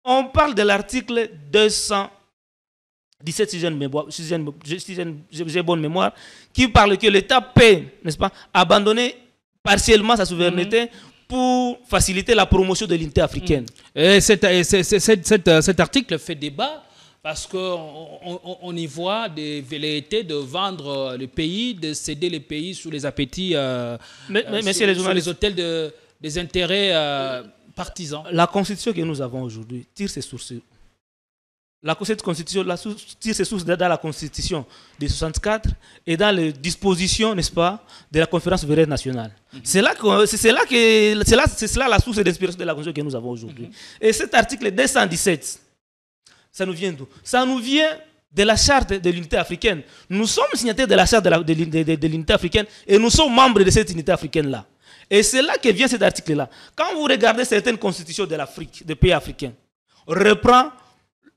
On parle de l'article 217, si j'ai bonne mémoire, qui parle que l'État peut, n'est-ce pas, abandonner partiellement sa souveraineté pour faciliter la promotion de l'unité africaine. Et cet article fait débat parce qu'on y voit des velléités de vendre le pays, de céder le pays sous les appétits, sur les autels des intérêts partisans. La constitution que nous avons aujourd'hui tire ses sources. Cette constitution tire ses sources dans la constitution de 64 et dans les dispositions, n'est-ce pas, de la conférence souveraine nationale. C'est là la source d'inspiration de la constitution que nous avons aujourd'hui. Et cet article 217, ça nous vient d'où? Ça nous vient de la charte de l'unité africaine. Nous sommes signataires de la charte de l'unité africaine et nous sommes membres de cette unité africaine-là. Et c'est là que vient cet article-là. Quand vous regardez certaines constitutions de l'Afrique, des pays africains, on reprend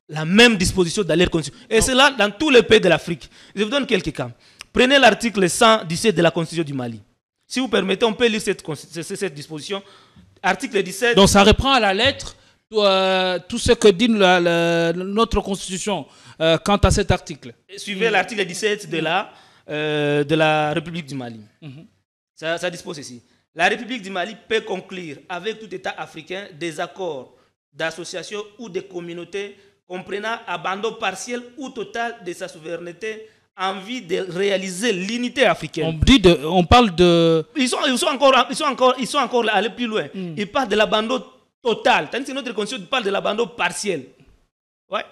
la même disposition dans leur constitution. Et c'est là dans tous les pays de l'Afrique. Je vous donne quelques cas. Prenez l'article 117 de la constitution du Mali. Si vous permettez, on peut lire cette disposition. Article 17. Donc ça reprend à la lettre tout ce que dit notre constitution quant à cet article. Suivez l'article 17 de la République du Mali. Ça dispose ici. La République du Mali peut conclure avec tout État africain des accords d'association ou de communauté comprenant abandon partiel ou total de sa souveraineté en vue de réaliser l'unité africaine. On parle de... Ils sont encore allés plus loin. Ils parlent de l'abandon total. Tandis que notre constitution parle de l'abandon partiel. Ouais.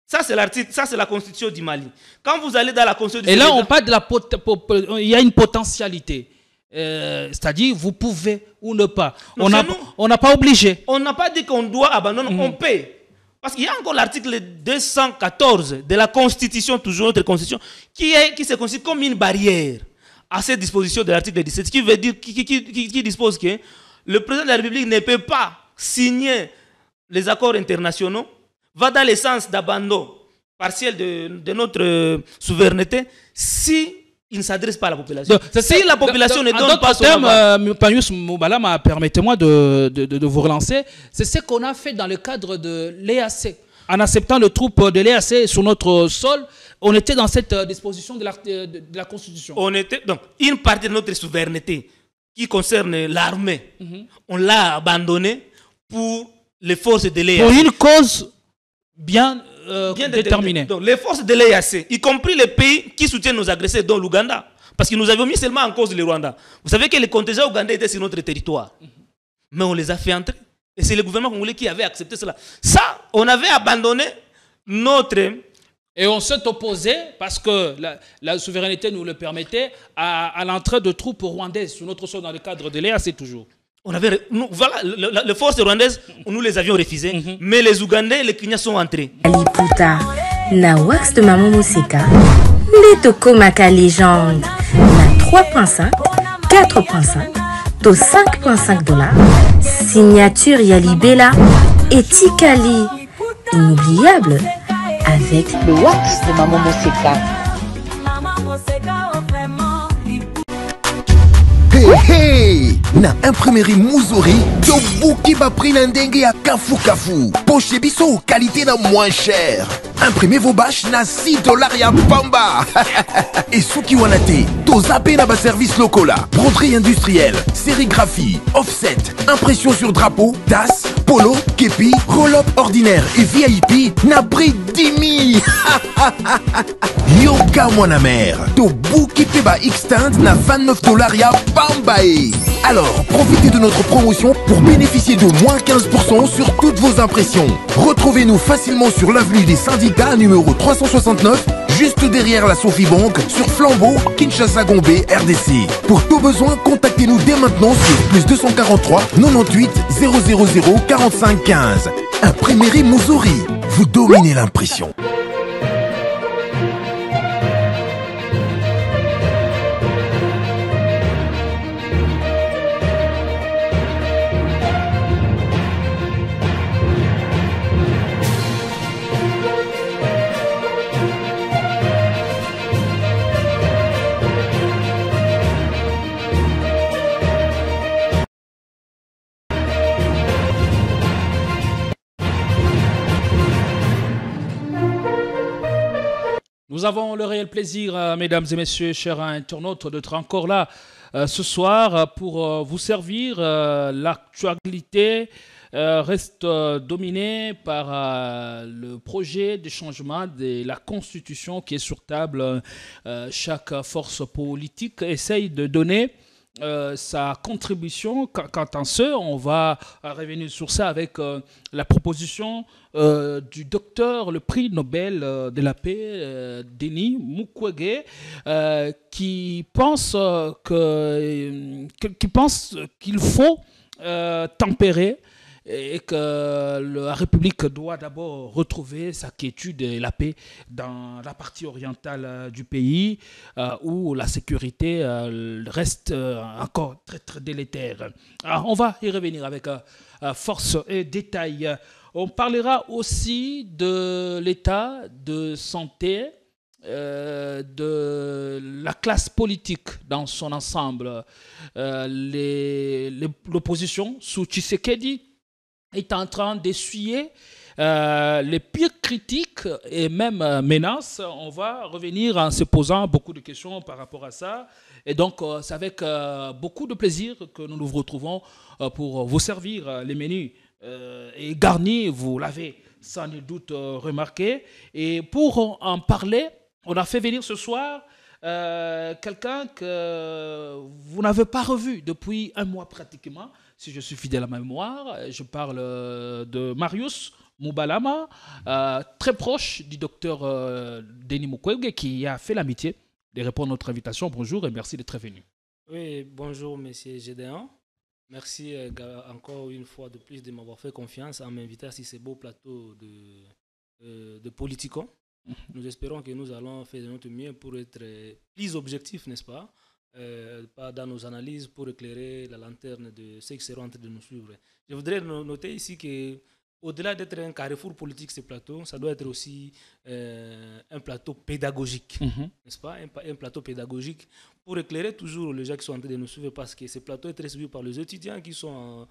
Ça, c'est la constitution du Mali. Quand vous allez dans la constitution du Sénégal... Et là, on parle de il y a une potentialité. C'est-à-dire, vous pouvez ou ne pas. On n'a pas obligé. On n'a pas dit qu'on doit abandonner, on peut. Parce qu'il y a encore l'article 214 de la Constitution, toujours notre Constitution, qui se considère comme une barrière à cette disposition de l'article 17, qui veut dire, qui dispose que le président de la République ne peut pas signer les accords internationaux, va dans le sens d'abandon partiel de notre souveraineté si il ne s'adresse pas à la population. Si la population ne donne pas son terme, Panius Moubalama, permettez-moi de vous relancer. C'est ce qu'on a fait dans le cadre de l'EAC. En acceptant les troupes de l'EAC sur notre sol, on était dans cette disposition de la Constitution. On était, donc, une partie de notre souveraineté qui concerne l'armée, on l'a abandonnée pour les forces de l'EAC. Pour une cause bien déterminé. Donc, les forces de l'EAC, y compris les pays qui soutiennent nos agresseurs, dont l'Ouganda, parce que nous avions mis seulement en cause le Rwanda. Vous savez que les contingents ougandais étaient sur notre territoire. Mais on les a fait entrer. Et c'est le gouvernement congolais qui avait accepté cela. Ça, on avait abandonné notre... Et on s'est opposé, parce que la souveraineté nous le permettait, à l'entrée de troupes rwandaises sur notre sol dans le cadre de l'EAC toujours. Voilà, les forces rwandaises, nous les avions refusées, mais les Ougandais et les Kenyans sont entrés. Aliputa, na wax de Maman Moseka, les Tokomaka légende, na 3.5, 4.5, to 5.5 $, signature Yalibela et Tikali, inoubliable, avec le wax de Maman Moseka. Hey, na imprimerie Muzuri, Tobuki va prix ndenge à Kafu Kafu. Poche biso, qualité na moins cher. Imprimez vos bâches na 6 $ ya pamba. Et Suki Wanate, to zappé na ba service locaux là. Broderie industrielle, sérigraphie, offset, impression sur drapeau, tasse, polo, képi, roll-up ordinaire et VIP na prix 10 000. Yoka mon mère, to Buki Peba Extend na 29 $ ya Bambae. Alors, profitez de notre promotion pour bénéficier de moins 15% sur toutes vos impressions. Retrouvez-nous facilement sur l'avenue des Syndicats numéro 369, juste derrière la Sophie Bank, sur Flambeau, Kinshasa Gombe, RDC. Pour tout besoin, contactez-nous dès maintenant sur plus 243 98 000 45 15. Imprimerie Muzuri, vous dominez l'impression. Nous avons le réel plaisir, mesdames et messieurs, chers internautes, d'être encore là ce soir pour vous servir. L'actualité reste dominée par le projet de changement de la Constitution qui est sur table. Chaque force politique essaye de donner sa contribution. Quant à ce, on va revenir sur ça avec la proposition du docteur, le prix Nobel de la paix, Denis Mukwege, qui pense qu'il faut tempérer et que la République doit d'abord retrouver sa quiétude et la paix dans la partie orientale du pays où la sécurité reste encore très très délétère. Alors, on va y revenir avec force et détail. On parlera aussi de l'état de santé de la classe politique dans son ensemble. L'opposition sous Tshisekedi est en train d'essuyer les pires critiques et même menaces. On va revenir en se posant beaucoup de questions par rapport à ça. Et donc, c'est avec beaucoup de plaisir que nous nous retrouvons pour vous servir les menus et garnis, vous l'avez sans doute remarqué. Et pour en parler, on a fait venir ce soir quelqu'un que vous n'avez pas revu depuis un mois pratiquement, si je suis fidèle à ma mémoire. Je parle de Marius Moubalama, très proche du docteur Denis Mukwege, qui a fait l'amitié de répondre à notre invitation. Bonjour et merci d'être venu. Oui, bonjour monsieur Gédéon. Merci encore une fois de plus de m'avoir fait confiance en m'invitant sur ce beau plateau de Politicon. Nous espérons que nous allons faire de notre mieux pour être plus objectifs, n'est-ce pas, dans nos analyses, pour éclairer la lanterne de ceux qui seront en train de nous suivre. Je voudrais noter ici qu'au-delà d'être un carrefour politique, ce plateau, ça doit être aussi un plateau pédagogique, n'est-ce pas, un plateau pédagogique pour éclairer toujours les gens qui sont en train de nous suivre, parce que ce plateau est très suivi par les étudiants qui sont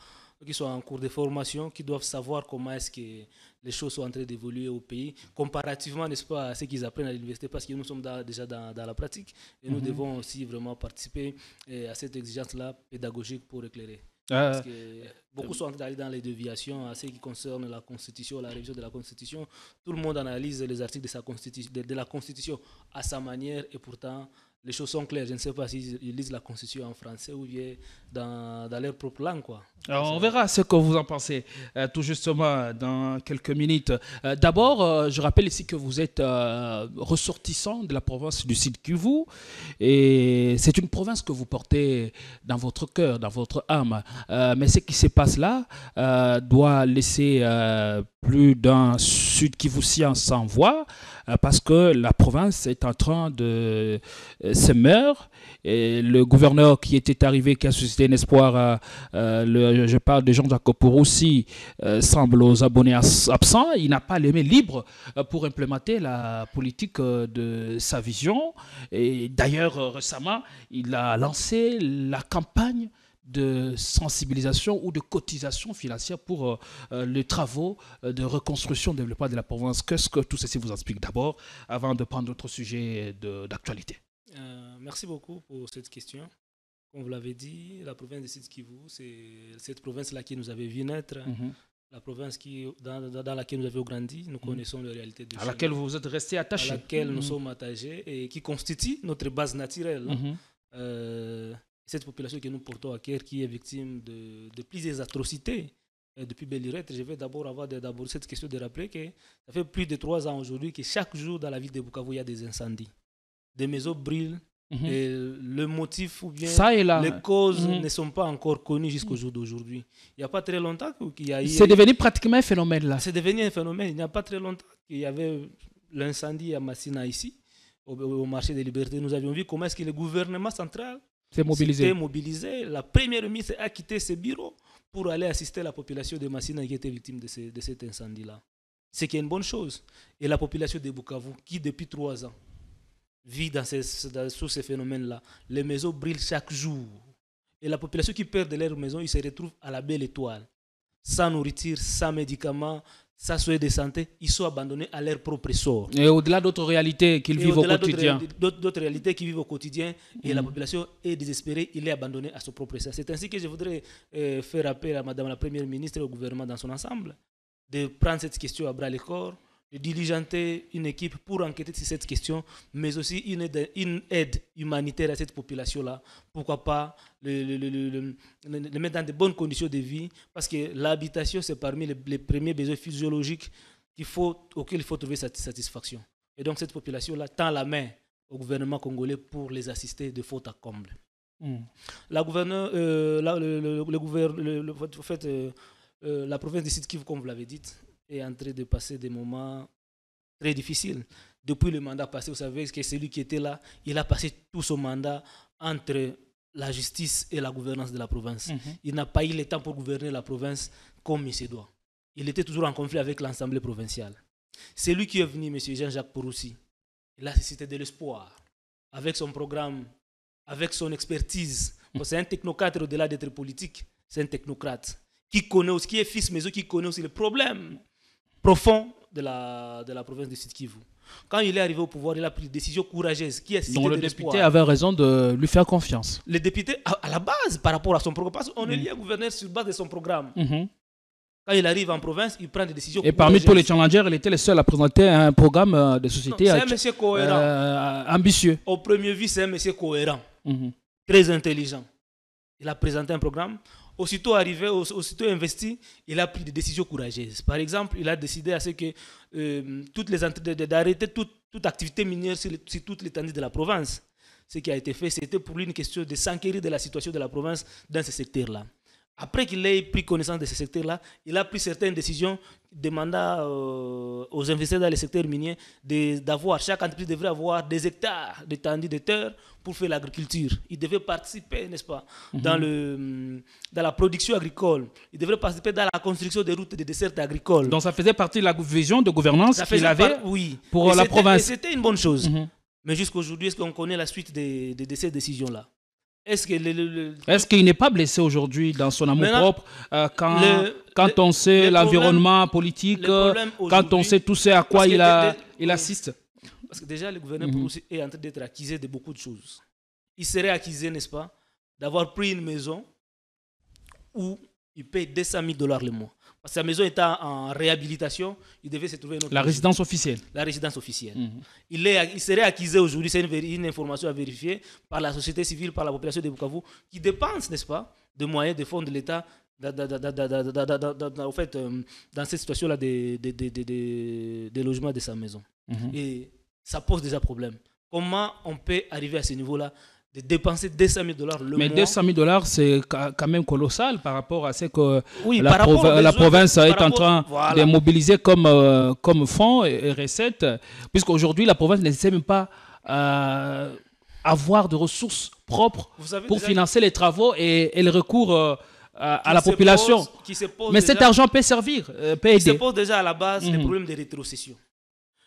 en cours de formation, qui doivent savoir comment est-ce que les choses sont en train d'évoluer au pays, comparativement, n'est-ce pas, à ce qu'ils apprennent à l'université, parce que nous sommes déjà dans la pratique, et nous devons aussi vraiment participer à cette exigence-là pédagogique pour éclairer. Parce que beaucoup sont en train d'aller dans les déviations à ce qui concerne la Constitution, la révision de la Constitution. Tout le monde analyse les articles de la Constitution à sa manière, et pourtant les choses sont claires. Je ne sais pas s'ils lisent la Constitution en français ou bien dans leur propre langue, quoi. Alors, on verra ce que vous en pensez tout justement dans quelques minutes. D'abord, je rappelle ici que vous êtes ressortissant de la province du Sud Kivu, et c'est une province que vous portez dans votre cœur, dans votre âme. Mais ce qui se passe là doit laisser plus d'un Sud Kivusien sans voix, parce que la province est en train de se meurt. Et le gouverneur qui était arrivé, qui a suscité un espoir, je parle de Jean-Jacques Poroussi, semble aux abonnés absents. Il n'a pas les mains libres pour implémenter la politique de sa vision. Et d'ailleurs, récemment, il a lancé la campagne de sensibilisation ou de cotisation financière pour les travaux de reconstruction, de développement de la province. Qu'est-ce que tout ceci vous explique d'abord, avant de prendre d'autres sujets d'actualité? Merci beaucoup pour cette question. Comme vous l'avez dit, la province de Sud Kivu, c'est cette province-là qui nous avait vu naître, la province dans laquelle nous avions grandi. Nous connaissons les réalités de à laquelle vous êtes resté attaché. À laquelle nous sommes attachés et qui constitue notre base naturelle. Cette population que nous portons à cœur, qui est victime de plusieurs atrocités depuis belle lurette. Je vais d'abord avoir cette question de rappeler que ça fait plus de 3 ans aujourd'hui que chaque jour dans la ville de Bukavu, il y a des incendies. Des maisons brûlent. Et le motif ou bien les causes ne sont pas encore connues jusqu'au jour d'aujourd'hui. Il n'y a pas très longtemps qu'il y a eu... C'est devenu pratiquement un phénomène là. C'est devenu un phénomène. Il n'y a pas très longtemps qu'il y avait l'incendie à Massina ici, au marché des Libertés. Nous avions vu comment est-ce que le gouvernement central s'était mobilisé. La première ministre a quitté ses bureaux pour aller assister la population de Massina qui était victime de cet incendie-là. C'est qui est une bonne chose. Et la population de Bukavu, qui depuis 3 ans vit sous ces phénomènes-là. Les maisons brûlent chaque jour. Et la population qui perd de leur maison, ils se retrouvent à la belle étoile. Sans nourriture, sans médicaments, s'assurer de santé, ils sont abandonnés à leur propre sort. Et au-delà d'autres réalités qu'ils vivent au quotidien. D'autres réalités qu'ils vivent au quotidien, et la population est désespérée, il est abandonné à son propre sort. C'est ainsi que je voudrais faire appel à Madame la Première ministre et au gouvernement dans son ensemble, de prendre cette question à bras le corps, de diligenter une équipe pour enquêter sur cette question, mais aussi une aide humanitaire à cette population-là. Pourquoi pas le mettre dans de bonnes conditions de vie, parce que l'habitation, c'est parmi les premiers besoins physiologiques auxquels il faut trouver satisfaction. Et donc cette population-là tend la main au gouvernement congolais pour les assister de faute à comble. La province de Sud-Kivu, comme vous l'avez dit, est en train de passer des moments très difficiles. Depuis le mandat passé, vous savez que celui qui était là, il a passé tout son mandat entre la justice et la gouvernance de la province. Il n'a pas eu le temps pour gouverner la province comme il se doit. Il était toujours en conflit avec l'Assemblée provinciale. C'est lui qui est venu, M. Jean-Jacques Poroussi. Il a suscité de l'espoir avec son programme, avec son expertise. C'est un technocrate au-delà d'être politique. C'est un technocrate qui connaît aussi, qui est fils, mais qui connaît aussi les problèmes profonds de la province de Sud-Kivu. Quand il est arrivé au pouvoir, il a pris des décisions courageuses. Donc le député avait raison de lui faire confiance. Le député, à la base, par rapport à son programme, parce qu'on est lié à gouverner sur base de son programme. Quand il arrive en province, il prend des décisions courageuses. Et parmi tous les challengers, il était le seul à présenter un programme de société c'est un monsieur cohérent. Ambitieux. Au premier vue, c'est un monsieur cohérent, très intelligent. Il a présenté un programme. Aussitôt arrivé, aussitôt investi, il a pris des décisions courageuses. Par exemple, il a décidé à ce que d'arrêter toute activité minière sur toute l'étendue de la province. Ce qui a été fait, c'était pour lui une question de s'enquérir de la situation de la province dans ce secteur-là. Après qu'il ait pris connaissance de ce secteur-là, il a pris certaines décisions demandant aux investisseurs dans le secteur minier chaque entreprise devrait avoir des hectares d'étendue de terre pour faire l'agriculture. Il devait participer, n'est-ce pas, dans la production agricole. Il devrait participer dans la construction des routes et des dessertes agricoles. Donc ça faisait partie de la vision de gouvernance qu'il avait pour la province. Et c'était une bonne chose. Mais jusqu'à aujourd'hui, est-ce qu'on connaît la suite de ces décisions-là? Est-ce qu'il n'est pas blessé aujourd'hui dans son amour-propre quand on sait l'environnement politique, quand on sait tout ce à quoi il assiste? Parce que déjà, le gouverneur Poroussi est en train d'être accusé de beaucoup de choses. Il serait accusé, n'est-ce pas, d'avoir pris une maison où il paye $200 000 le mois. Parce que sa maison était en réhabilitation, il devait se trouver une autre résidence officielle. La résidence officielle. Il serait accusé aujourd'hui, c'est une information à vérifier, par la société civile, par la population de Bukavu, qui dépense, n'est-ce pas, de moyens, de fonds de l'État, dans cette situation-là des logements de sa maison. Et ça pose déjà problème. Comment on peut arriver à ce niveau-là de dépenser $200 000 le mois? Mais $200 000, c'est quand même colossal par rapport à ce que la province est en train de mobiliser comme fonds et recettes, puisqu'aujourd'hui, la province ne sait même pas avoir de ressources propres pour financer les travaux et le recours à la population. Mais cet argent peut servir, peut aider. Il se pose déjà à la base le problème de rétrocession.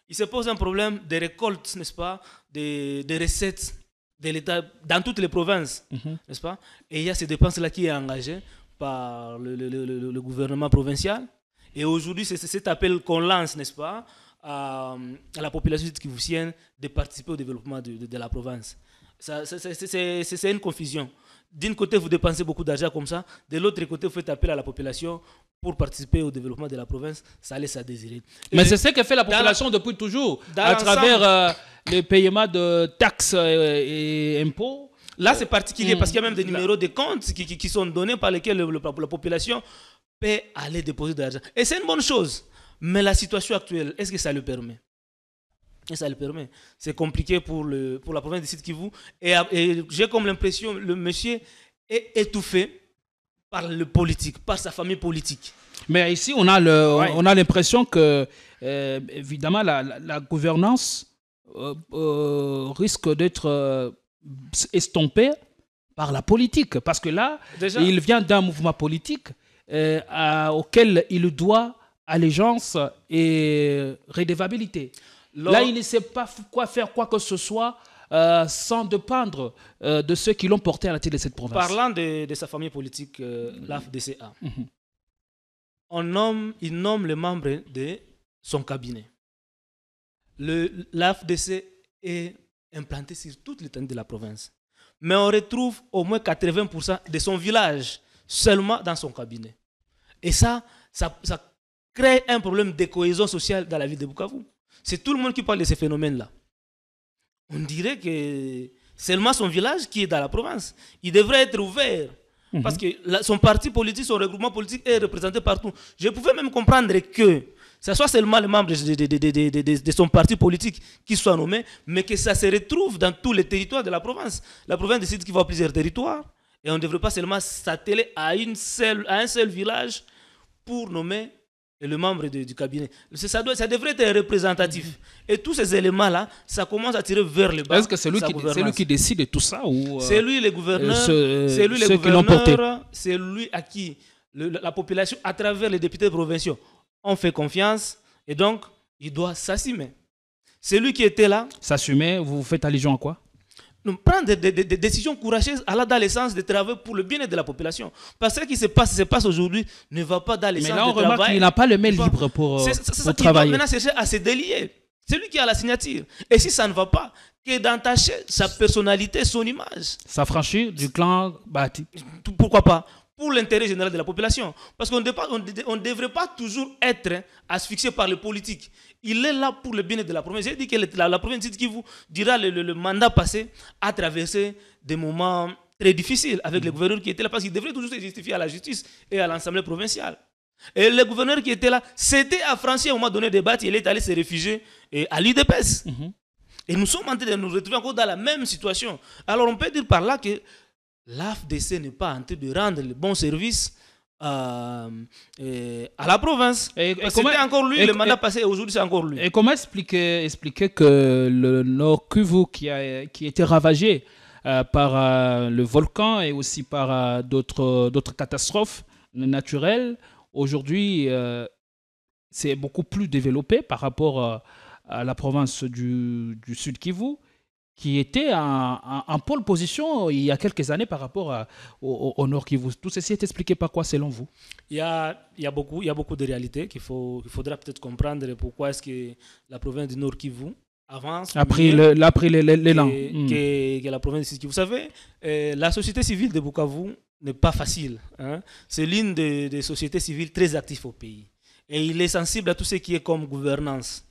Il se pose un problème de récolte, n'est-ce pas, des recettes de l'État dans toutes les provinces, n'est-ce pas? Et il y a ces dépenses-là qui est engagée par le gouvernement provincial. Et aujourd'hui, c'est cet appel qu'on lance, n'est-ce pas, à la population kivusienne de participer au développement de la province. C'est une confusion. D'un côté, vous dépensez beaucoup d'argent comme ça. De l'autre côté, vous faites appel à la population pour participer au développement de la province. Ça laisse à désirer. Mais c'est ce que fait la population depuis toujours, à travers le paiement de taxes et impôts. Là, c'est particulier parce qu'il y a même des numéros de comptes qui sont donnés par lesquels la population peut aller déposer de l'argent. Et c'est une bonne chose. Mais la situation actuelle, est-ce que ça le permet? Et ça le permet. C'est compliqué pour la province de Sud-Kivu. Et j'ai comme l'impression que le monsieur est étouffé par le politique, par sa famille politique. Mais ici, on a l'impression que, évidemment, la gouvernance risque d'être estompée par la politique. Parce que là, il vient d'un mouvement politique auquel il doit allégeance et redevabilité. Là, il ne sait pas quoi faire, quoi que ce soit, sans dépendre de ceux qui l'ont porté à la tête de cette province. Parlant de sa famille politique, l'AFDCA, il nomme les membres de son cabinet. L'AFDC est implanté sur toute l'étendue de la province. Mais on retrouve au moins 80% de son village seulement dans son cabinet. Et ça crée un problème de cohésion sociale dans la ville de Bukavu. C'est tout le monde qui parle de ces phénomènes-là. On dirait que seulement son village qui est dans la province. Il devrait être ouvert. Parce que son parti politique, son regroupement politique est représenté partout. Je pouvais même comprendre que ce soit seulement les membres de son parti politique qui soient nommés, mais que ça se retrouve dans tous les territoires de la province. La province décide qu'il va avoir plusieurs territoires et on ne devrait pas seulement s'atteler à un seul village pour nommer le membre du cabinet. Ça devrait être représentatif. Et tous ces éléments-là, ça commence à tirer vers le bas. Est-ce que c'est lui qui décide de tout ça ou c'est lui le gouverneur, c'est lui à qui la population, à travers les députés provinciaux, on fait confiance et donc il doit s'assumer. C'est lui qui était là. S'assumer, vous faites allusion à quoi? Prendre des décisions courageuses dans le sens de travailler pour le bien-être de la population. Parce que ce qui se passe aujourd'hui ne va pas dans le sens de travail. Mais là, on remarque qu'il n'a pas le mail libre pour travailler. Il doit maintenant chercher à se délier. C'est lui qui a la signature. Et si ça ne va pas, que d'entacher sa personnalité, son image. S'affranchir du clan Bahati. Pourquoi pas? Pour l'intérêt général de la population. Parce qu'on ne devrait pas toujours être asphyxié par le politique. Il est là pour le bien-être de la province. J'ai dit que la province qui vous dira le mandat passé a traversé des moments très difficiles avec le gouverneur qui était là parce qu'il devrait toujours se justifier à la justice et à l'Assemblée provinciale. Et le gouverneur qui était là s'était affranchi à un moment donné des débats, il est allé se réfugier à l'UDPS. Et nous sommes en train de nous retrouver encore dans la même situation. Alors on peut dire par là que l'AFDC n'est pas en train de rendre le bon service à la province. C'était encore lui, le mandat passé, et aujourd'hui c'est encore lui. Et comment expliquer que le Nord Kivu qui a été ravagé par le volcan et aussi par d'autres catastrophes naturelles, aujourd'hui c'est beaucoup plus développé par rapport à la province du Sud Kivu, qui était en pole position il y a quelques années par rapport au Nord Kivu. Tout ceci est expliqué par quoi selon vous? Il y a beaucoup de réalités qu'il faudra peut-être comprendre pourquoi est-ce que la province du Nord Kivu avance après l'élan que la province du Sud Kivu. Vous savez, la société civile de Bukavu n'est pas facile. C'est l'une des sociétés civiles très actives au pays. Et il est sensible à tout ce qui est comme gouvernance.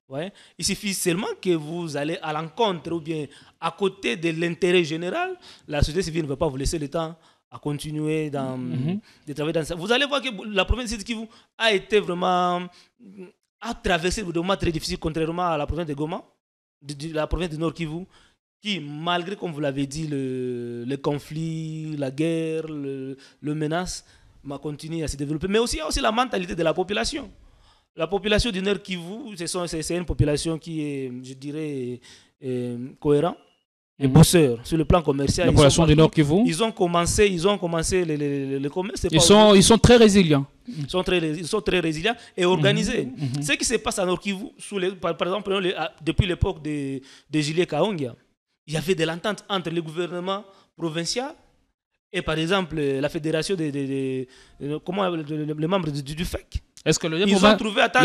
Ouais. Il suffit seulement que vous allez à l'encontre ou bien à côté de l'intérêt général. La société civile ne va pas vous laisser le temps à continuer de travailler dans ça. Vous allez voir que la province de Kivu a été vraiment a traversé des moments très difficiles, contrairement à la province de Goma, la province du Nord Kivu, qui, malgré, comme vous l'avez dit, le conflit, la guerre, le menace, m'a continué à se développer. Mais aussi, il y a aussi la mentalité de la population. La population du Nord Kivu, c'est une population qui est, je dirais, cohérente et bosseur sur le plan commercial. La population du Nord Kivu, ils ont commencé le commerce. Ils sont très résilients. Ils sont très résilients et organisés. Ce qui se passe à Nord Kivu, par exemple, depuis l'époque de Jules Kahongia, il y avait de l'entente entre le gouvernement provincial et, par exemple, la fédération les membres du FEC. Ils ont trouvé à temps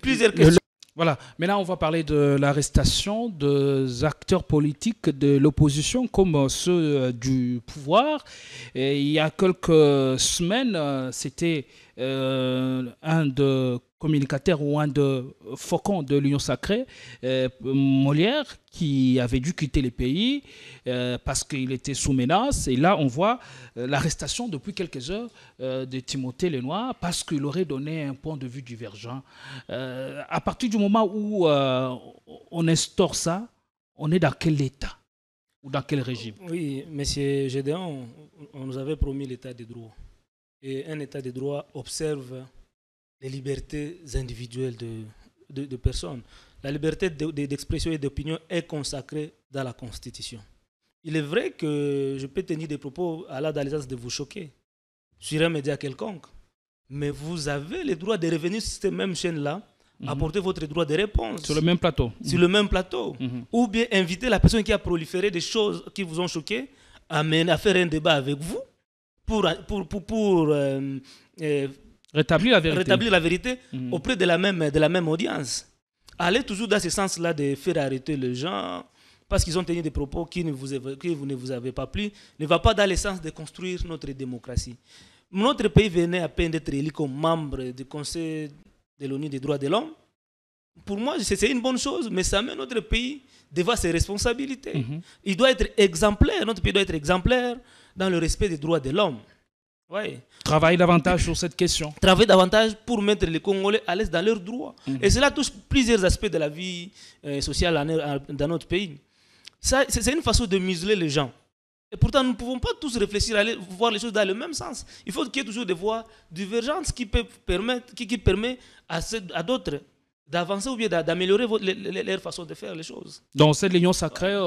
plusieurs questions. Voilà. Maintenant, on va parler de l'arrestation des acteurs politiques de l'opposition comme ceux du pouvoir. Et il y a quelques semaines, c'était un de communicataire ou un de faucon de l'Union sacrée, Molière, qui avait dû quitter le pays parce qu'il était sous menace. Et là, on voit l'arrestation depuis quelques heures de Timothée Lenoir parce qu'il aurait donné un point de vue divergent. À partir du moment où on instaure ça, on est dans quel état ou dans quel régime? Oui, M. Gédéon, on nous avait promis l'état de droit. Et un état de droit observe les libertés individuelles de personnes. La liberté d'expression et d'opinion est consacrée dans la Constitution. Il est vrai que je peux tenir des propos à la d'allégeance de vous choquer sur un média quelconque, mais vous avez le droit de revenir sur cette même chaîne-là, apporter votre droit de réponse. Sur le même plateau. Sur le même plateau. Ou bien inviter la personne qui a proliféré des choses qui vous ont choqué à faire un débat avec vous pour Rétablir la vérité. Rétablir la vérité auprès de la même audience. Allez toujours dans ce sens-là de faire arrêter les gens parce qu'ils ont tenu des propos qui ne vous avez pas plu, ne va pas dans le sens de construire notre démocratie. Notre pays venait à peine d'être élu comme membre du Conseil de l'ONU des droits de l'homme. Pour moi, c'est une bonne chose, mais ça met notre pays devant ses responsabilités. Il doit être exemplaire, notre pays doit être exemplaire dans le respect des droits de l'homme. Ouais. Travailler davantage sur cette question. Travailler davantage pour mettre les Congolais à l'aise dans leurs droits. Et cela touche plusieurs aspects de la vie sociale dans notre pays. C'est une façon de museler les gens. Et pourtant, nous ne pouvons pas tous réfléchir, aller voir les choses dans le même sens. Il faut qu'il y ait toujours des voies divergentes qui permettent à d'autres d'avancer ou bien d'améliorer leur façon de faire les choses. Dans cette union sacrée,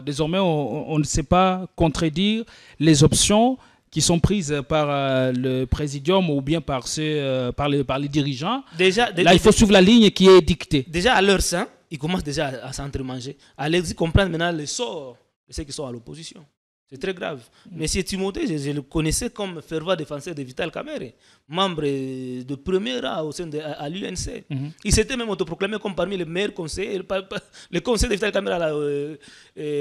désormais, on ne sait pas contredire les options qui sont prises par le présidium ou bien par les dirigeants. Là, il faut suivre la ligne qui est dictée. Déjà, à leur sein, ils commencent déjà à s'entremanger, à leur comprendre maintenant le sort de ceux qui sont à l'opposition. C'est très grave. Monsieur Timothée, je le connaissais comme fervent défenseur de Vital Kamerhe, membre de premier rang au sein de l'UNC. Il s'était même autoproclamé comme parmi les meilleurs conseillers. Le conseil de Vital Kamerhe,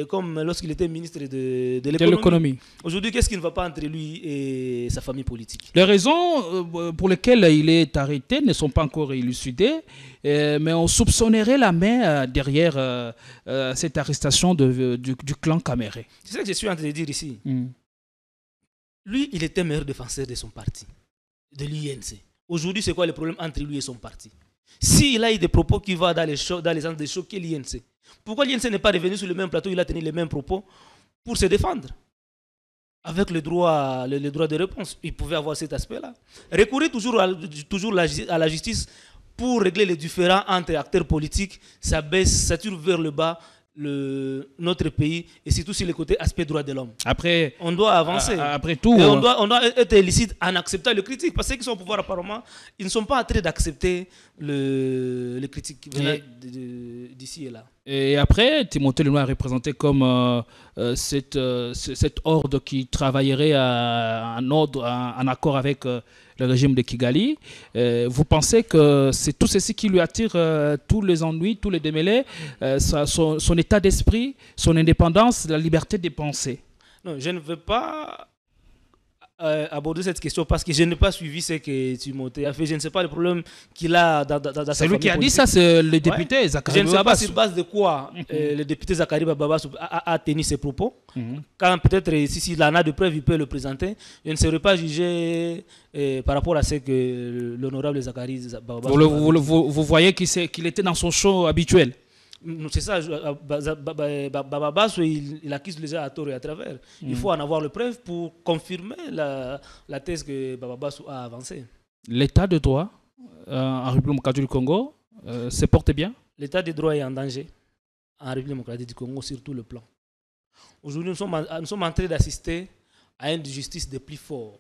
comme lorsqu'il était ministre de l'économie. Aujourd'hui, qu'est-ce qui ne va pas entre lui et sa famille politique? Les raisons pour lesquelles il est arrêté ne sont pas encore élucidées, mais on soupçonnerait la main derrière cette arrestation du clan Kamerhe. C'est ça que je suis en train de dire ici. Lui, il était meilleur défenseur de son parti, de l'UNC. Aujourd'hui, c'est quoi le problème entre lui et son parti? S'il a eu des propos qui vont dans les sens de choquer l'UNC, pourquoi l'UNC n'est pas revenu sur le même plateau, il a tenu les mêmes propos pour se défendre? Avec le droit de réponse, il pouvait avoir cet aspect-là. Recourir toujours à la justice pour régler les différends entre acteurs politiques, ça tire vers le bas notre pays et surtout sur le côté aspect droit de l'homme. Après, on doit avancer. Après tout, on doit être licite en acceptant le critique parce que ceux qui sont au pouvoir apparemment, ils ne sont pas en train d'accepter le critique d'ici et là. Et après, Timothée Luno est représenté comme cette horde qui travaillerait en accord avec le régime de Kigali. Vous pensez que c'est tout ceci qui lui attire tous les ennuis, tous les démêlés, son état d'esprit, son indépendance, la liberté de penser? Non, je ne veux pas aborder cette question parce que je n'ai pas suivi ce que Timothée a fait. Je ne sais pas le problème qu'il a dans sa famille. C'est lui qui a dit ça, c'est le député Zakari Bababassou. Je ne sais pas sur base de quoi le député Zakari Bababassou a tenu ses propos. Quand peut-être, s'il en a de preuves, il peut le présenter. Je ne serai pas jugé par rapport à ce que l'honorable Zakari Bababassou vous voyez qu'il était dans son show habituel. C'est ça, Bababassou, il accuse déjà à tort et à travers. Il faut en avoir le preuve pour confirmer la thèse que Bababassou a avancée. L'état de droit en République démocratique du Congo se porte bien? L'état de droit est en danger en République démocratique du Congo sur tout le plan. Aujourd'hui, nous sommes en train d'assister à une justice des plus forts.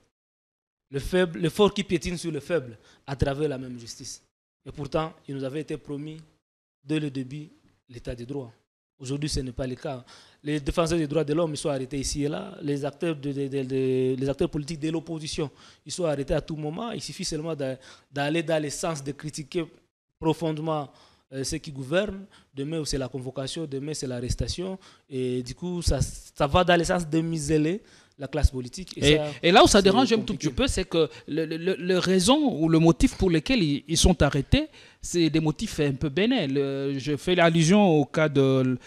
Le fort qui piétine sur le faible à travers la même justice. Et pourtant, il nous avait été promis dès le début l'état de droit. Aujourd'hui, ce n'est pas le cas. Les défenseurs des droits de l'homme, ils sont arrêtés ici et là. Les acteurs politiques de l'opposition, ils sont arrêtés à tout moment. Il suffit seulement d'aller dans le sens de critiquer profondément ceux qui gouvernent. Demain, c'est la convocation, demain, c'est l'arrestation. Et du coup, ça va dans le sens de museler la classe politique. Et là où ça dérange un tout petit peu, c'est que le raison ou le motif pour lequel ils sont arrêtés, c'est des motifs un peu bénins. Je fais allusion au cas de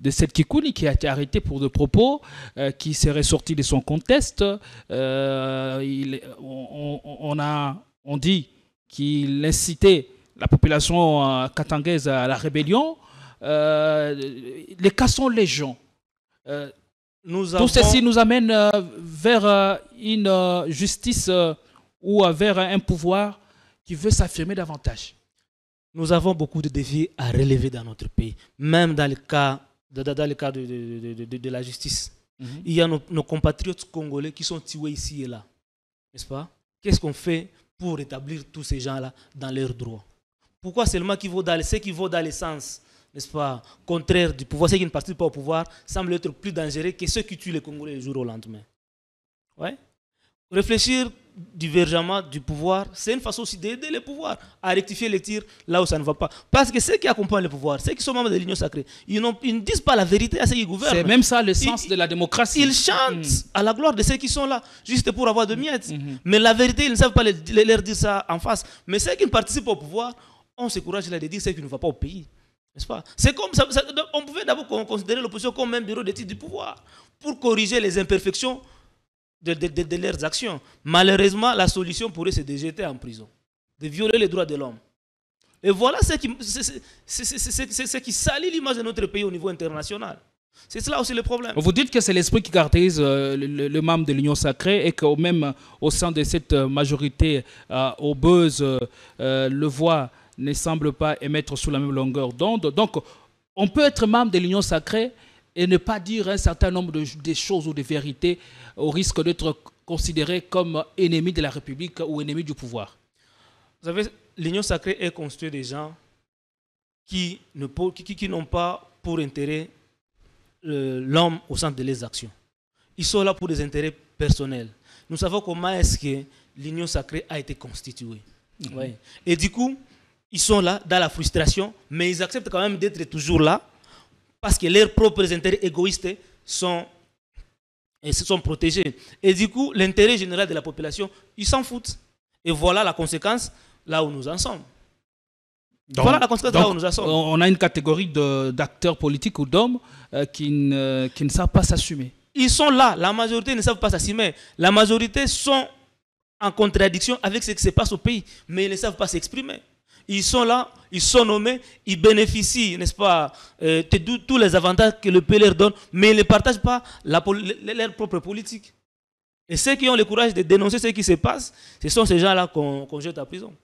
Seth Kikuni qui a été arrêté pour des propos qui seraient sortis de son contexte. On dit qu'il incitait la population katangaise à la rébellion. Les cas sont légion. Tout ceci nous amène vers une justice ou vers un pouvoir qui veut s'affirmer davantage. Nous avons beaucoup de défis à relever dans notre pays, même dans le cas de la justice. Il y a nos compatriotes congolais qui sont tués ici et là, n'est-ce pas? Qu'est-ce qu'on fait pour rétablir tous ces gens-là dans leurs droits? Pourquoi seulement ceux qui vont dans le sens, n'est-ce pas, contraire du pouvoir, ceux qui ne participent pas au pouvoir, semblent être plus dangereux que ceux qui tuent les Congolais le jour au lendemain? Ouais. réfléchir divergemment du pouvoir, c'est une façon aussi d'aider les pouvoirs à rectifier les tirs là où ça ne va pas. Parce que ceux qui accompagnent le pouvoir, ceux qui sont membres de l'Union sacrée, ils ne disent pas la vérité à ceux qui gouvernent. C'est même ça le sens de la démocratie. Ils chantent à la gloire de ceux qui sont là, juste pour avoir de miettes. Mais la vérité, ils ne savent pas leur dire ça en face. Mais ceux qui ne participent pas au pouvoir, on se courage de dire ce qui ne va pas au pays. N'est-ce pas? C'est comme ça, on pouvait d'abord considérer l'opposition comme un bureau d'études du pouvoir pour corriger les imperfections de leurs actions. Malheureusement, la solution pour eux, c'est de jeter en prison, de violer les droits de l'homme. Et voilà ce qui salit l'image de notre pays au niveau international. C'est cela aussi le problème. Vous dites que c'est l'esprit qui caractérise le membre de l'Union sacrée et que même au sein de cette majorité obeuse, le voix ne semble pas émettre sous la même longueur d'onde. Donc, on peut être membre de l'Union sacrée et ne pas dire un certain nombre de choses ou de vérités au risque d'être considéré comme ennemi de la République ou ennemi du pouvoir. Vous savez, l'Union sacrée est constituée de gens qui n'ont pas pour intérêt l'homme au centre de leurs actions. Ils sont là pour des intérêts personnels. Nous savons comment est-ce que l'Union sacrée a été constituée. Ouais. Et du coup, ils sont là dans la frustration, mais ils acceptent quand même d'être toujours là parce que leurs propres intérêts égoïstes sont protégés. Et du coup, l'intérêt général de la population, ils s'en foutent. Et voilà la conséquence là où nous en sommes. Voilà la conséquence là où nous en sommes. On a une catégorie d'acteurs politiques ou d'hommes qui ne savent pas s'assumer. Ils sont là, la majorité ne savent pas s'assumer. La majorité sont en contradiction avec ce qui se passe au pays, mais ils ne savent pas s'exprimer. Ils sont là, ils sont nommés, ils bénéficient, n'est-ce pas, de tous les avantages que le pays leur donne, mais ils ne partagent pas leur propre politique. Et ceux qui ont le courage de dénoncer ce qui se passe, ce sont ces gens-là qu'on jette à prison.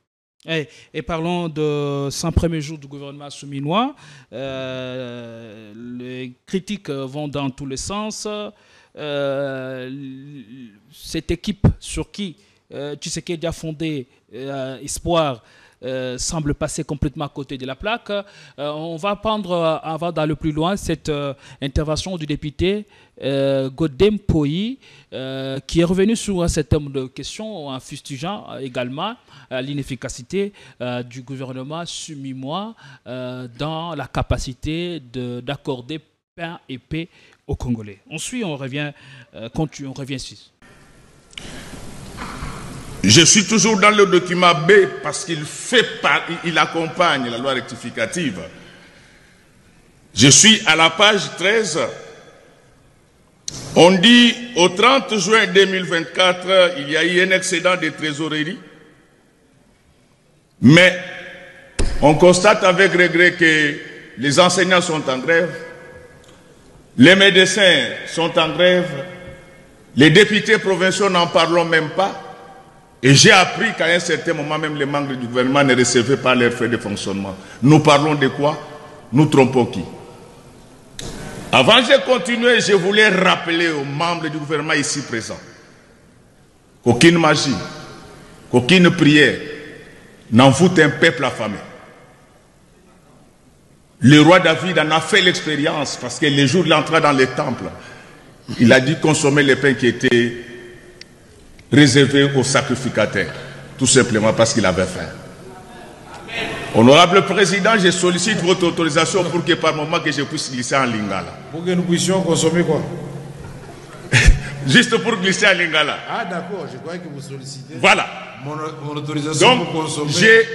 Et parlons de 100 premiers jours du gouvernement souminois. Les critiques vont dans tous les sens. Cette équipe sur qui Tshisekedi a fondé Espoir semble passer complètement à côté de la plaque. On va prendre, avant d'aller plus loin, cette intervention du député Godem Poyi, qui est revenu sur un certain nombre de questions en fustigeant également l'inefficacité du gouvernement suminois dans la capacité d'accorder pain et paix aux Congolais. Ensuite, on revient ici. Je suis toujours dans le document B parce il accompagne la loi rectificative. Je suis à la page 13. On dit au 30 juin 2024, il y a eu un excédent de trésorerie. Mais on constate avec regret que les enseignants sont en grève, les médecins sont en grève, les députés provinciaux n'en parlons même pas. Et j'ai appris qu'à un certain moment, même les membres du gouvernement ne recevaient pas leurs frais de fonctionnement. Nous parlons de quoi? Nous trompons qui? Avant de continuer, je voulais rappeler aux membres du gouvernement ici présents qu'aucune magie, qu'aucune prière n'envoûte un peuple affamé. Le roi David en a fait l'expérience parce que le jour de l'entrée dans le temple, il a dû consommer les pains qui étaient réservé aux sacrificateurs, tout simplement parce qu'il avait faim. Honorable Président, je sollicite votre autorisation pour que par moment que je puisse glisser en lingala. Pour que nous puissions consommer quoi? Juste pour glisser en lingala. Ah d'accord, je croyais que vous sollicitez. Voilà. Mon autorisation donc, pour consommer.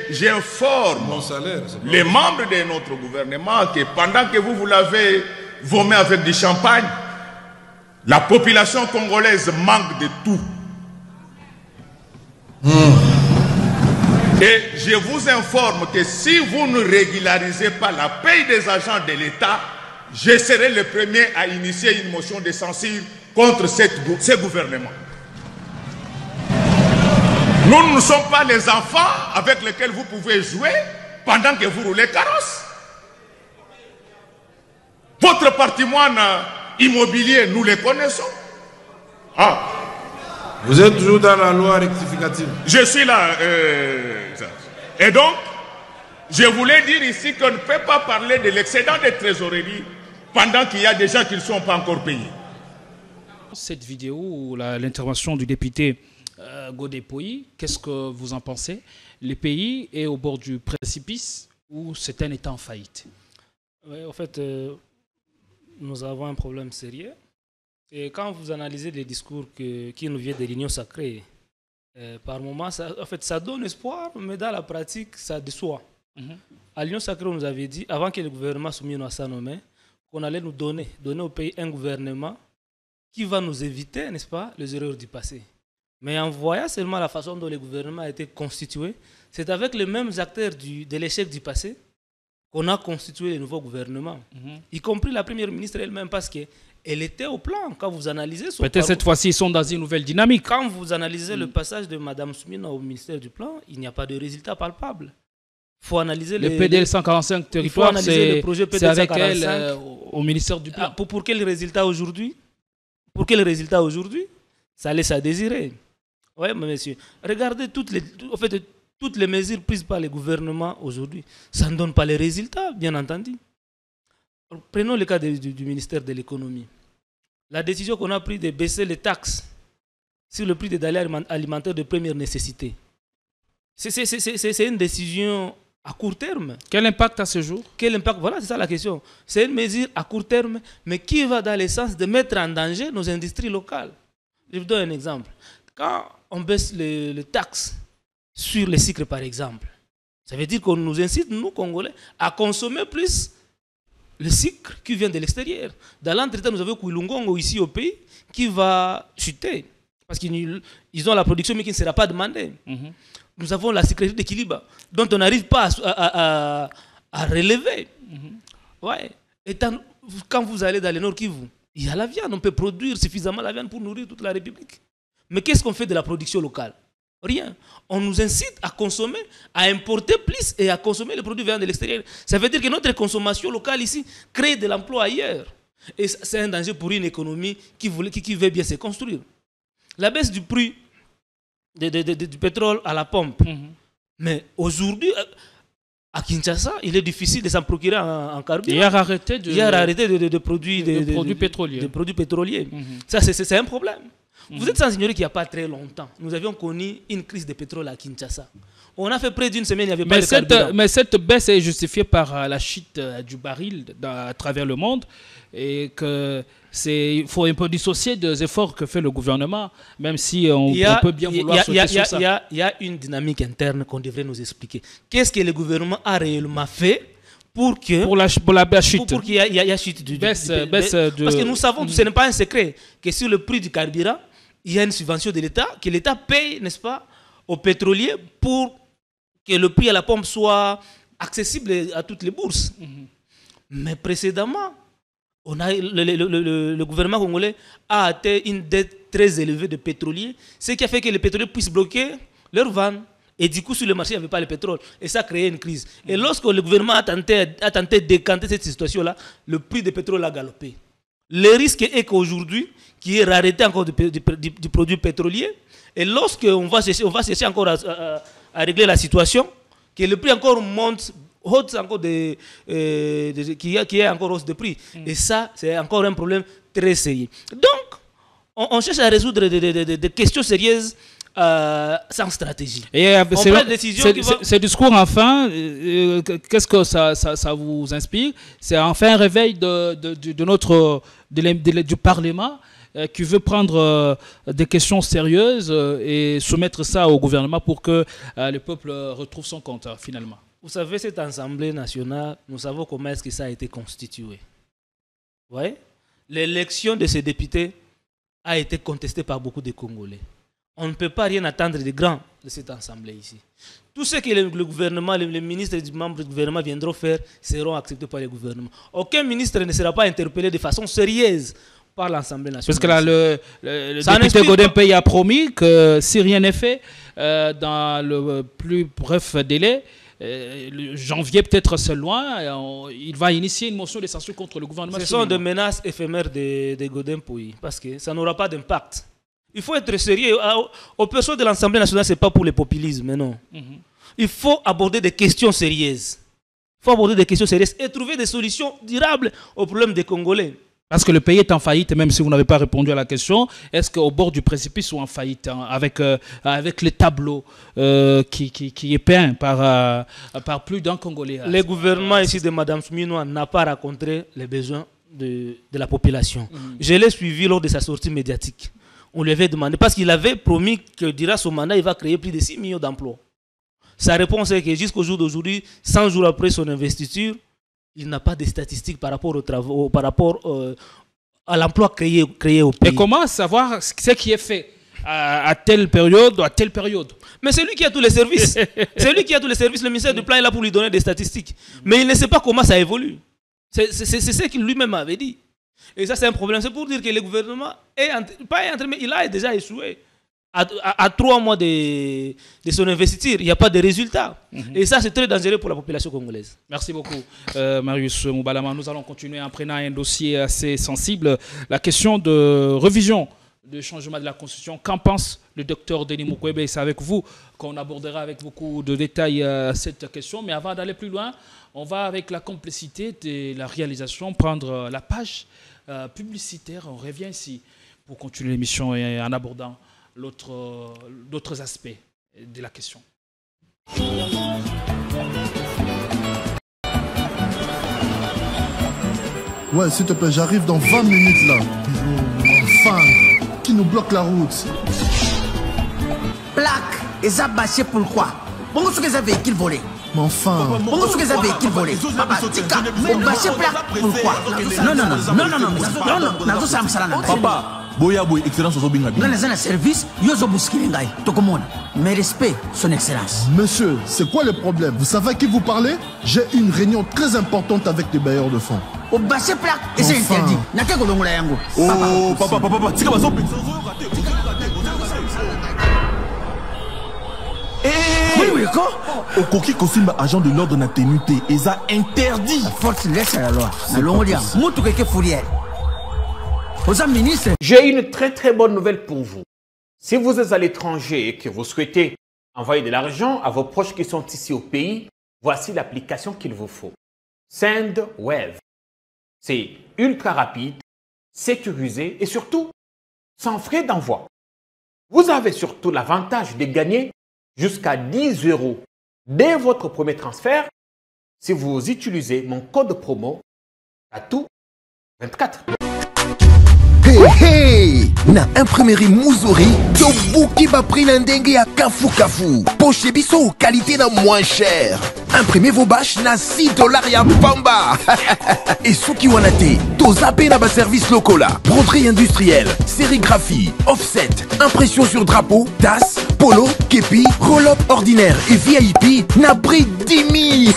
J'informe mon salaire, les membres de notre gouvernement que pendant que vous l'avez vomi avec du champagne, la population congolaise manque de tout. Et je vous informe que si vous ne régularisez pas la paye des agents de l'État, je serai le premier à initier une motion de censure contre ce gouvernement. Nous ne sommes pas les enfants avec lesquels vous pouvez jouer pendant que vous roulez carrosse. Votre patrimoine immobilier, nous les connaissons. Ah. Vous êtes toujours dans la loi rectificative. Je suis là. Et donc, je voulais dire ici qu'on ne peut pas parler de l'excédent de trésorerie pendant qu'il y a des gens qui ne sont pas encore payés. Cette vidéo, l'intervention du député Godé Pouy, qu'est-ce que vous en pensez? Le pays est au bord du précipice ou c'est un État en faillite? Oui, en fait, nous avons un problème sérieux. Et quand vous analysez les discours qui nous viennent de l'Union sacrée, par moments, ça donne espoir, mais dans la pratique, ça déçoit. À l'Union sacrée, on nous avait dit, avant que le gouvernement soumis à sa nommé, qu'on allait nous donner au pays un gouvernement qui va nous éviter, n'est-ce pas, les erreurs du passé. Mais en voyant seulement la façon dont le gouvernement a été constitué, c'est avec les mêmes acteurs de l'échec du passé qu'on a constitué le nouveau gouvernement, y compris la première ministre elle-même, parce qu'elle était au plan. Quand vous analysez peut-être cette fois-ci, ils sont dans une nouvelle dynamique. Quand vous analysez le passage de Mme Soumina au ministère du Plan, il n'y a pas de résultat palpable. Il faut analyser le PDL 145 territoires, c'est avec elle au ministère du Plan. Pour quel résultat aujourd'hui? Pour quel résultat aujourd'hui? Ça laisse à désirer. Oui, monsieur. Regardez toutes les mesures prises par le gouvernement aujourd'hui. Ça ne donne pas les résultats, bien entendu. Prenons le cas du ministère de l'économie. La décision qu'on a prise de baisser les taxes sur le prix des denrées alimentaires de première nécessité. C'est une décision à court terme. Quel impact à ce jour? Quel impact? Voilà, c'est ça la question. C'est une mesure à court terme, mais qui va dans le sens de mettre en danger nos industries locales. Je vous donne un exemple. Quand on baisse les taxes sur les sucres, par exemple, ça veut dire qu'on nous incite, nous, Congolais, à consommer plus le sucre qui vient de l'extérieur. Dans l'entretemps, nous avons Kouilungongo ici au pays qui va chuter. Parce qu'ils ont la production, mais qui ne sera pas demandée. Nous avons la sécurité d'équilibre, dont on n'arrive pas à relever. Ouais. Et quand vous allez dans le Nord Kivu, il y a la viande. On peut produire suffisamment la viande pour nourrir toute la République. Mais qu'est-ce qu'on fait de la production locale? Rien. On nous incite à consommer, à importer plus et à consommer les produits venant de l'extérieur. Ça veut dire que notre consommation locale ici crée de l'emploi ailleurs. Et c'est un danger pour une économie qui veut bien se construire. La baisse du prix du pétrole à la pompe. Mais aujourd'hui, à Kinshasa, il est difficile de s'en procurer en carburant. Il y a arrêté de produits pétroliers. De produits pétroliers. Ça, c'est un problème. Vous êtes sans ignorer qu'il n'y a pas très longtemps, nous avions connu une crise de pétrole à Kinshasa. On a fait près d'une semaine, il n'y avait pas de carburant. Mais cette baisse est justifiée par la chute du baril à travers le monde et il faut un peu dissocier des efforts que fait le gouvernement, même si on peut bien vouloir sauter sur ça. Il y a une dynamique interne qu'on devrait nous expliquer. Qu'est-ce que le gouvernement a réellement fait pour qu'il y ait chute du baisse parce que nous savons, ce n'est pas un secret, que sur le prix du carburant, il y a une subvention de l'État, que l'État paye, n'est-ce pas, aux pétroliers pour que le prix à la pompe soit accessible à toutes les bourses. Mais précédemment, le gouvernement congolais a atteint une dette très élevée de pétroliers, ce qui a fait que les pétroliers puissent bloquer leurs vannes. Et du coup, sur le marché, il n'y avait pas le pétrole. Et ça a créé une crise. Et lorsque le gouvernement a tenté de décanter cette situation-là, le prix du pétrole a galopé. Le risque est qu'aujourd'hui, qu'il y ait rareté encore du produit pétrolier, et lorsqu'on va chercher encore à régler la situation, que le prix encore monte, encore qu'il y ait encore hausse de prix. Et ça, c'est encore un problème très sérieux. Donc, on cherche à résoudre des questions sérieuses sans stratégie. Et ce discours, enfin, qu'est-ce que ça vous inspire? C'est enfin un réveil du Parlement qui veut prendre des questions sérieuses et soumettre ça au gouvernement pour que le peuple retrouve son compte, finalement. Vous savez, cette Assemblée nationale, nous savons comment est-ce que ça a été constitué. Vous voyez? L'élection de ces députés a été contestée par beaucoup de Congolais. On ne peut pas rien attendre de grand de cette Assemblée ici. Tout ce que le gouvernement, les ministres et les membres du gouvernement viendront faire seront acceptés par le gouvernement. Aucun ministre ne sera pas interpellé de façon sérieuse par l'Assemblée nationale. Parce que là, le député Godin Pouy a promis que si rien n'est fait, dans le plus bref délai, janvier peut-être c'est loin, il va initier une motion de censure contre le gouvernement. Ce sont des menaces éphémères de Godin Pouy, parce que ça n'aura pas d'impact. Il faut être sérieux. Aux personnes de l'Assemblée nationale, ce n'est pas pour le populisme, mais non. Il faut aborder des questions sérieuses. Il faut aborder des questions sérieuses et trouver des solutions durables aux problèmes des Congolais. Parce que le pays est en faillite, même si vous n'avez pas répondu à la question. Est-ce qu'au bord du précipice ou en faillite, hein, avec les tableaux qui est peint par plus d'un Congolais? Le gouvernement ici de Mme Souminoua n'a pas rencontré les besoins de la population. Je l'ai suivi lors de sa sortie médiatique. On lui avait demandé, parce qu'il avait promis que durant son mandat, il va créer plus de 6 millions d'emplois. Sa réponse est que jusqu'au jour d'aujourd'hui, 100 jours après son investiture, il n'a pas de statistiques par rapport aux travaux, par rapport à l'emploi créé au pays. Et comment savoir ce qui est fait à telle période ou à telle période? Mais c'est lui qui a tous les services. C'est lui qui a tous les services. Le ministère du Plan est là pour lui donner des statistiques. Mais il ne sait pas comment ça évolue. C'est ce qu'il lui-même avait dit. Et ça, c'est un problème. C'est pour dire que le gouvernement il a déjà échoué. À 3 mois de son investiture, il n'y a pas de résultat. Et ça, c'est très dangereux pour la population congolaise. Merci beaucoup, Marius Moubalama. Nous allons continuer en prenant un dossier assez sensible. La question de révision du changement de la Constitution. Qu'en pense le docteur Denis Mukwege? C'est avec vous qu'on abordera avec beaucoup de détails cette question. Mais avant d'aller plus loin, on va avec la complicité de la réalisation prendre la page publicitaire. On revient ici pour continuer l'émission en abordant d'autres aspects de la question. Ouais, s'il te plaît, j'arrive dans 20 minutes là. Enfin, qui nous bloque la route? Plaque, et ça bâché pourquoi? Bon, ce que ça véhicule volé. Mais enfin. Bon, ce que ça véhicule volé. Papa, tika, on bâché plaque pourquoi? Non, ça me sera. Papa. Boya boy, excellence au binga. Dans les services, yozo buskilingai, tokomona. Mes respects, son excellence. Monsieur, c'est quoi le problème? Vous savez à qui vous parlez? J'ai une réunion très importante avec les bailleurs de fonds. Au bâché plaque, et c'est interdit. Naka golongola yango. Oh, papa, tika baso. Oui, quoi? Au coquille Kosimba, agent de l'ordre n'a tenu té, et ça interdit. La force laisse la loi. Na longolia, mutu keke fourière. J'ai une très bonne nouvelle pour vous. Si vous êtes à l'étranger et que vous souhaitez envoyer de l'argent à vos proches qui sont ici au pays, voici l'application qu'il vous faut. SendWave. C'est ultra rapide, sécurisé et surtout sans frais d'envoi. Vous avez surtout l'avantage de gagner jusqu'à 10 € dès votre premier transfert si vous utilisez mon code promo ATOU24. Hey, na imprimerie Muzuri, Tobuki ba prix na ndenge ya kafu. Poche biso qualité na moins cher. Imprimez vos bâches na 6 $ ya pamba. Et souki wanate, tozape na ba service locaux là. Broderie industrielle, sérigraphie, offset, impression sur drapeau, tasse, polo, képi, roll-up ordinaire et VIP na prix 10 000.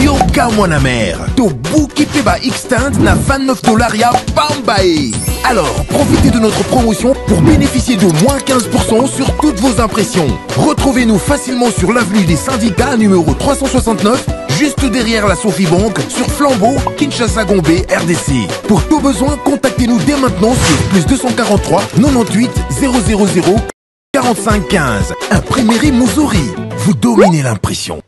Yoka mwana mère, Tobuki peba extend na 29 $ ya Bambae. Alors, profitez de notre promotion pour bénéficier de moins 15% sur toutes vos impressions. Retrouvez-nous facilement sur l'avenue des Syndicats numéro 369, juste derrière la Sophie Bank, sur Flambeau, Kinshasa Gombe, RDC. Pour tout besoin, contactez-nous dès maintenant sur +243 98 000 45 15. Imprimerie Muzuri, vous dominez l'impression.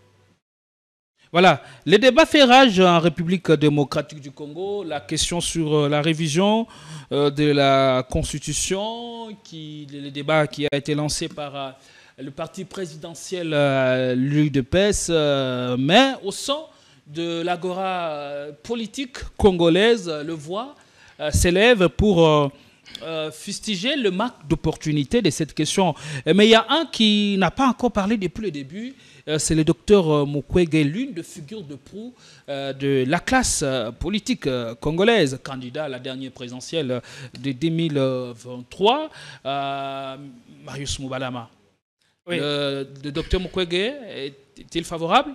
Voilà, les débats fait rage en République démocratique du Congo. La question sur la révision de la Constitution, le débat qui a été lancé par le parti présidentiel, l'UDPS, mais au sein de l'agora politique congolaise, le voix s'élève pour fustiger le manque d'opportunité de cette question. Mais il y a un qui n'a pas encore parlé depuis le début. C'est le docteur Mukwege, l'une des figures de proue de la classe politique congolaise, candidat à la dernière présidentielle de 2023, Marius Moubalama. Oui. Le docteur Mukwege est-il favorable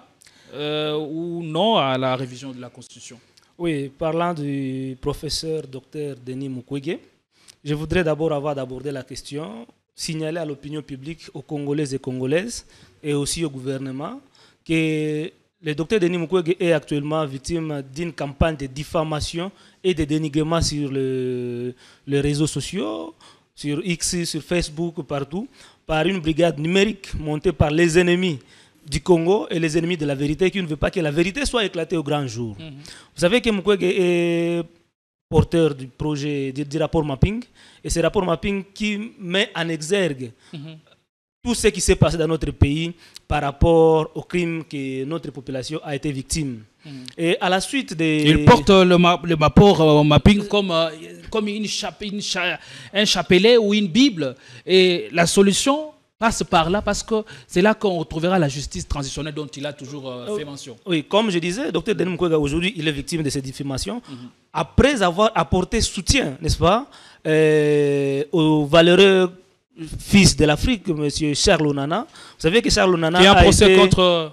ou non à la révision de la Constitution? Oui, parlant du professeur docteur Denis Mukwege, je voudrais d'abord, avant d'aborder la question, signaler à l'opinion publique, aux Congolaises et Congolaises, et aussi au gouvernement, que le docteur Denis Mukwege est actuellement victime d'une campagne de diffamation et de dénigrement sur les réseaux sociaux, sur X, sur Facebook, partout, par une brigade numérique montée par les ennemis du Congo et les ennemis de la vérité qui ne veulent pas que la vérité soit éclatée au grand jour. Vous savez que Mukwege est porteur du projet du rapport mapping. Et ce rapport mapping qui met en exergue tout ce qui s'est passé dans notre pays par rapport aux crimes que notre population a été victime. Et à la suite des... Il porte le rapport mapping comme un chapelet ou une Bible. Et la solution passe par là parce que c'est là qu'on retrouvera la justice transitionnelle dont il a toujours fait mention. Oui, comme je disais, Dr Denis Mukwege aujourd'hui, il est victime de ces diffamations. Après avoir apporté soutien, n'est-ce pas, aux valeureux fils de l'Afrique, M. Charles Onana. Vous savez que Charles Onana qui a un procès contre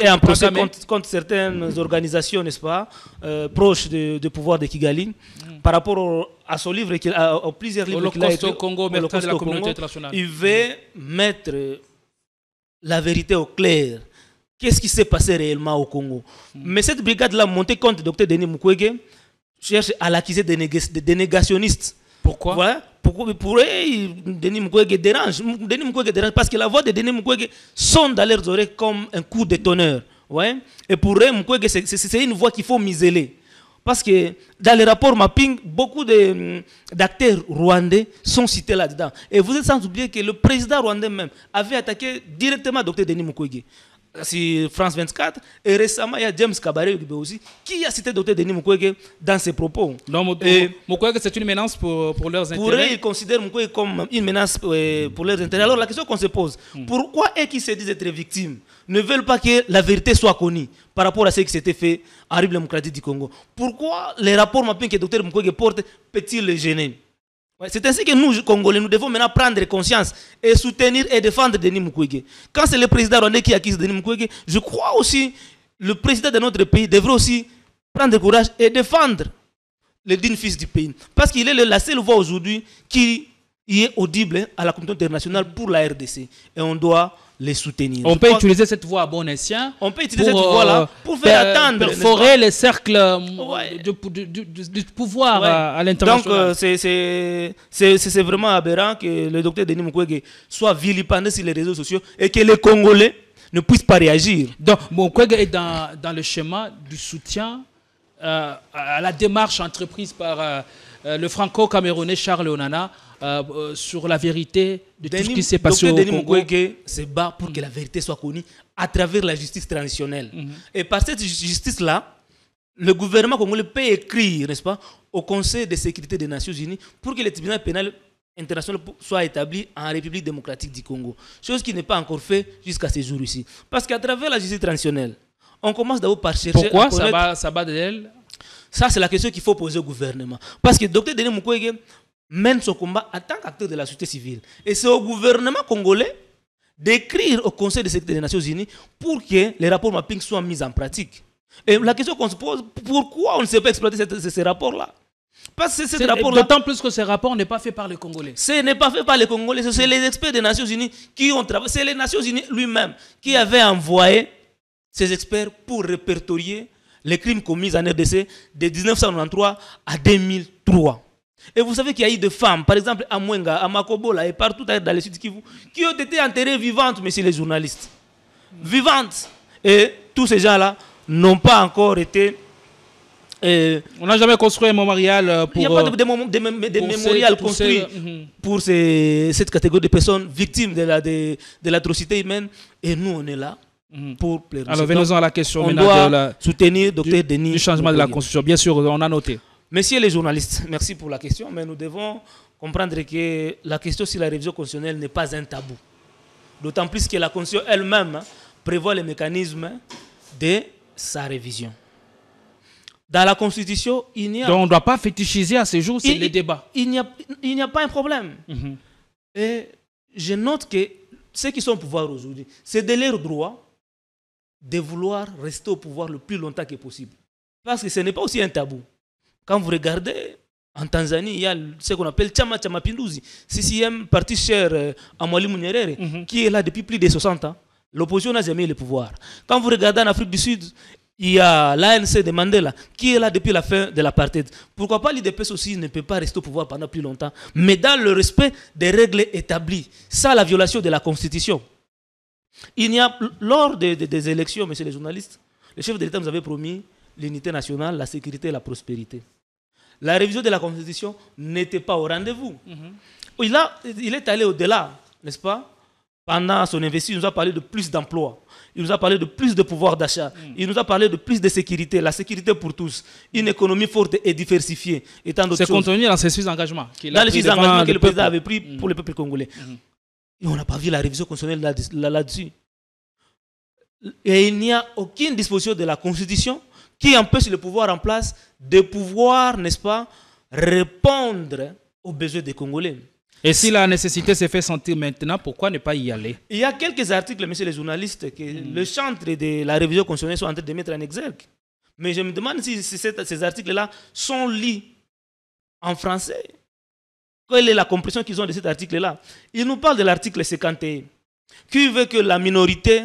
un procès contre certaines organisations, n'est-ce pas, proches du pouvoir de Kigali, par rapport à son livre, à plusieurs livres qu'il a écrits, Congo, de la communauté internationale. Il veut mettre la vérité au clair. Qu'est-ce qui s'est passé réellement au Congo? Mais cette brigade-là, montée contre Dr Denis Mukwege, cherche à l'accuser de négationniste. Pourquoi? Voilà. Pour eux, Denis Mukwege dérange. Denis Mukwege dérange parce que la voix de Denis Mukwege sonne dans leurs oreilles comme un coup de tonnerre. Ouais? Et pour eux, Mukwege, c'est une voix qu'il faut museler. Parce que dans les rapports mapping, beaucoup d'acteurs rwandais sont cités là-dedans. Et vous êtes sans oublier que le président rwandais même avait attaqué directement Dr Denis Mukwege. C'est France 24. Et récemment, il y a James Kabare aussi qui a cité Dr Denis Mukwege dans ses propos. Donc, Mukwege, c'est une menace pour leurs intérêts. Pour eux, ils considèrent Mukwege comme une menace pour leurs intérêts. Alors, la question qu'on se pose, pourquoi eux qui se disent être victimes ne veulent pas que la vérité soit connue par rapport à ce qui s'était fait en République démocratique du Congo? Pourquoi les rapports mapping que Dr Mukwege porte peut-il les gêner? Ouais, c'est ainsi que nous, Congolais, nous devons maintenant prendre conscience et soutenir et défendre Denis Mukwege. Quand c'est le président rwandais qui accuse Denis Mukwege, je crois aussi le président de notre pays devrait aussi prendre courage et défendre le digne fils du pays. Parce qu'il est la seule voix aujourd'hui qui est audible à la communauté internationale pour la RDC. Et on doit les soutenir. On peut utiliser cette voix à bon escient. On peut utiliser cette voix-là pour faire attendre. Perforer les cercles du pouvoir à l'international. Donc, c'est vraiment aberrant que le docteur Denis Mukwege soit vilipendé sur les réseaux sociaux et que les Congolais ne puissent pas réagir. Donc, Mukwege est dans le schéma du soutien à la démarche entreprise par le franco-camerounais Charles Onana sur la vérité de tout ce qui s'est passé au Congo. Denis Mukwege se bat pour que la vérité soit connue à travers la justice traditionnelle. Et par cette justice-là, le gouvernement congolais peut écrire, n'est-ce pas, au Conseil de sécurité des Nations Unies pour que le tribunal pénal international soit établi en République démocratique du Congo. Chose qui n'est pas encore faite jusqu'à ce jour ici. Parce qu'à travers la justice traditionnelle, on commence d'abord par chercher... Pourquoi ça bat de elle? Ça, c'est la question qu'il faut poser au gouvernement. Parce que Dr Denis Mukwege mène son combat en tant qu'acteur de la société civile. Et c'est au gouvernement congolais d'écrire au Conseil de sécurité des Nations Unies pour que les rapports mapping soient mis en pratique. Et la question qu'on se pose, pourquoi on ne sait pas exploiter ces rapports-là? Parce que ces rapports-là... D'autant plus que ces rapports n'est pas fait par les Congolais. Ce n'est pas fait par les Congolais, c'est les experts des Nations Unies qui ont travaillé. C'est les Nations Unies lui-même qui avaient envoyé ces experts pour répertorier les crimes commis en RDC de 1993 à 2003. Et vous savez qu'il y a eu des femmes, par exemple à Mwenga, à Makobola et partout dans le sud Kivu, qui ont été enterrées vivantes, messieurs les journalistes. Vivantes. Et tous ces gens-là n'ont pas encore été... on n'a jamais construit un mémorial pour... Il n'y a pas de mémorial construit pour cette catégorie de personnes victimes de l'atrocité humaine. Et nous, on est là pour plaider. Alors, venons-en à la question on doit soutenir Dr Denis du changement de la Constitution. Bien sûr, on a noté. Messieurs les journalistes, merci pour la question, mais nous devons comprendre que la question sur la révision constitutionnelle n'est pas un tabou. D'autant plus que la Constitution elle-même prévoit les mécanismes de sa révision. Dans la Constitution, il n'y a... Donc on ne doit pas fétichiser à ce jour les débats. Il n'y a pas un problème. Et je note que ceux qui sont au pouvoir aujourd'hui, c'est de leur droit de vouloir rester au pouvoir le plus longtemps que possible. Parce que ce n'est pas aussi un tabou. Quand vous regardez, en Tanzanie, il y a ce qu'on appelle Chama Cha Mapinduzi, CCM, parti cher à Mwalimu Nyerere, qui est là depuis plus de 60 ans. L'opposition n'a jamais eu le pouvoir. Quand vous regardez en Afrique du Sud, il y a l'ANC de Mandela, qui est là depuis la fin de l'apartheid. Pourquoi pas l'IDPS aussi ne peut pas rester au pouvoir pendant plus longtemps, mais dans le respect des règles établies, sans la violation de la Constitution. Il y a, lors des élections, messieurs les journalistes, le chef de l'État nous avait promis l'unité nationale, la sécurité et la prospérité. La révision de la Constitution n'était pas au rendez-vous. Il est allé au-delà, n'est-ce pas? Pendant son investissement, il nous a parlé de plus d'emplois. Il nous a parlé de plus de pouvoir d'achat. Il nous a parlé de plus de sécurité, la sécurité pour tous, une économie forte et diversifiée. C'est contenu dans ces 6 engagements. Dans les 6 engagements que le président avait pris pour le peuple congolais. Et on n'a pas vu la révision constitutionnelle là-dessus. Et il n'y a aucune disposition de la Constitution qui empêche le pouvoir en place de pouvoir, n'est-ce pas, répondre aux besoins des Congolais. Et si la nécessité se fait sentir maintenant, pourquoi ne pas y aller? Il y a quelques articles, messieurs les journalistes, que le chantre de la révision constitutionnelle sont en train de mettre en exergue. Mais je me demande si ces articles-là sont lus en français. Quelle est la compréhension qu'ils ont de cet article-là? Ils nous parlent de l'article 51, qui veut que la minorité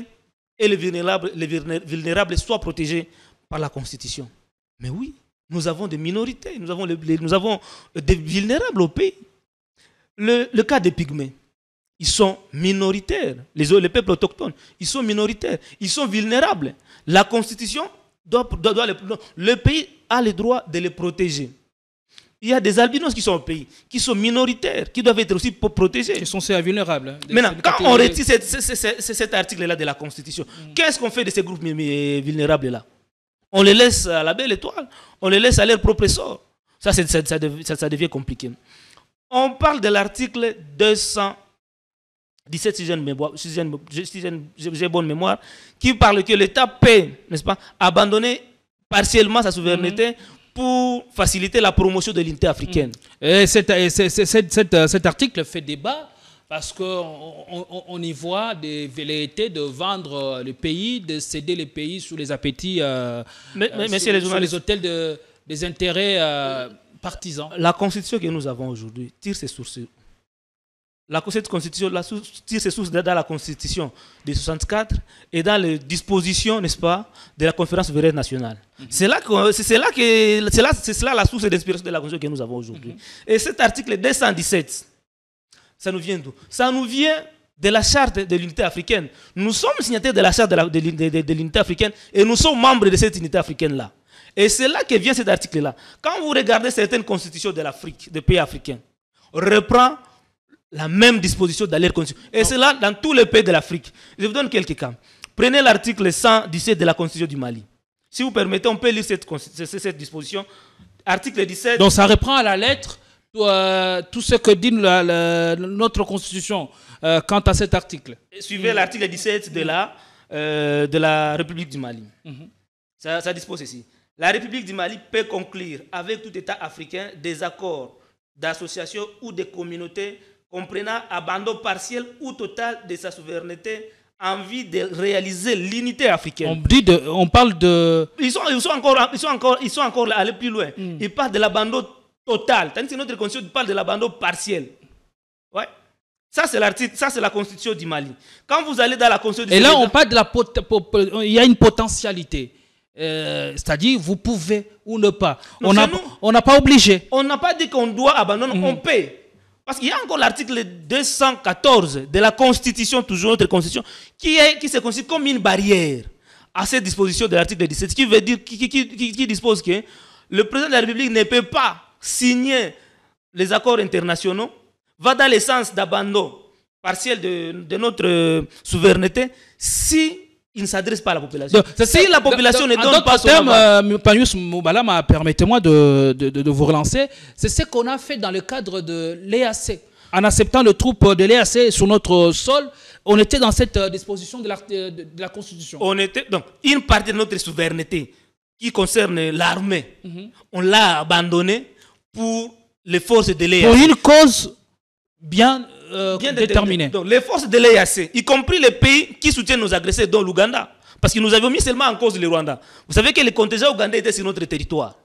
et les vulnérables soient protégés par la Constitution. Mais oui, nous avons des minorités, nous avons des vulnérables au pays. Le cas des Pygmées, ils sont minoritaires. Les peuples autochtones, ils sont minoritaires. Ils sont vulnérables. La Constitution le pays a le droit de les protéger. Il y a des albinos qui sont au pays, qui sont minoritaires, qui doivent être aussi protégés. Qui sont vulnérables. Maintenant, quand on retire cet article-là de la Constitution, qu'est-ce qu'on fait de ces groupes vulnérables-là? On les laisse à la belle étoile, on les laisse à leur propre sort. Ça devient compliqué. On parle de l'article 217, si j'ai bonne mémoire, qui parle que l'État peut, n'est-ce pas, abandonner partiellement sa souveraineté pour faciliter la promotion de l'unité africaine. Et cet article fait débat parce qu'on y voit des velléités de vendre le pays, de céder le pays sous les appétits, sur les autels des intérêts partisans. La constitution que nous avons aujourd'hui tire ses sources. Cette constitution tire ses sources dans la constitution de 64 et dans les dispositions, n'est-ce pas, de la conférence souveraine nationale. C'est là la source d'inspiration de la constitution que nous avons aujourd'hui. Et cet article 217, ça nous vient d'où? Ça nous vient de la charte de l'unité africaine. Nous sommes signataires de la charte de l'unité africaine et nous sommes membres de cette unité africaine-là. Et c'est là que vient cet article-là. Quand vous regardez certaines constitutions de l'Afrique, des pays africains, on reprend la même disposition dans leur constitution. Et c'est là dans tous les pays de l'Afrique. Je vous donne quelques cas. Prenez l'article 117 de la constitution du Mali. Si vous permettez, on peut lire cette disposition. Article 17. Donc ça reprend à la lettre tout ce que dit notre constitution quant à cet article. Suivez l'article 17 de la République du Mali. Ça dispose ici. La République du Mali peut conclure avec tout État africain des accords d'association ou de communauté comprenant abandon partiel ou total de sa souveraineté en vue de réaliser l'unité africaine. On parle de... Ils sont encore allés plus loin. Ils parlent de l'abandon total. Tandis que notre constitution parle de l'abandon partiel. Ouais. Ça, c'est l'article, ça, c'est la constitution du Mali. Quand vous allez dans la constitution... Et là, on parle de il y a une potentialité. C'est-à-dire, vous pouvez ou ne pas. On n'a pas obligé. On n'a pas dit qu'on doit abandonner, on peut. Parce qu'il y a encore l'article 214 de la Constitution, toujours notre Constitution, qui se considère comme une barrière à cette disposition de l'article 17, qui veut dire, qui dispose que le président de la République ne peut pas signer les accords internationaux, va dans le sens d'abandon partiel de notre souveraineté si il ne s'adresse pas à la population. Si la population ne donne pas son aval. Panius Moubalama, permettez-moi de vous relancer. C'est ce qu'on a fait dans le cadre de l'EAC. En acceptant les troupes de l'EAC sur notre sol, on était dans cette disposition de la Constitution. On était, donc, une partie de notre souveraineté qui concerne l'armée, on l'a abandonnée pour les forces de l'EAC. Pour une cause bien déterminé. Donc, les forces de l'EAC, y compris les pays qui soutiennent nos agresseurs, dont l'Ouganda, parce que nous avions mis seulement en cause le Rwanda. Vous savez que les contingents ougandais étaient sur notre territoire,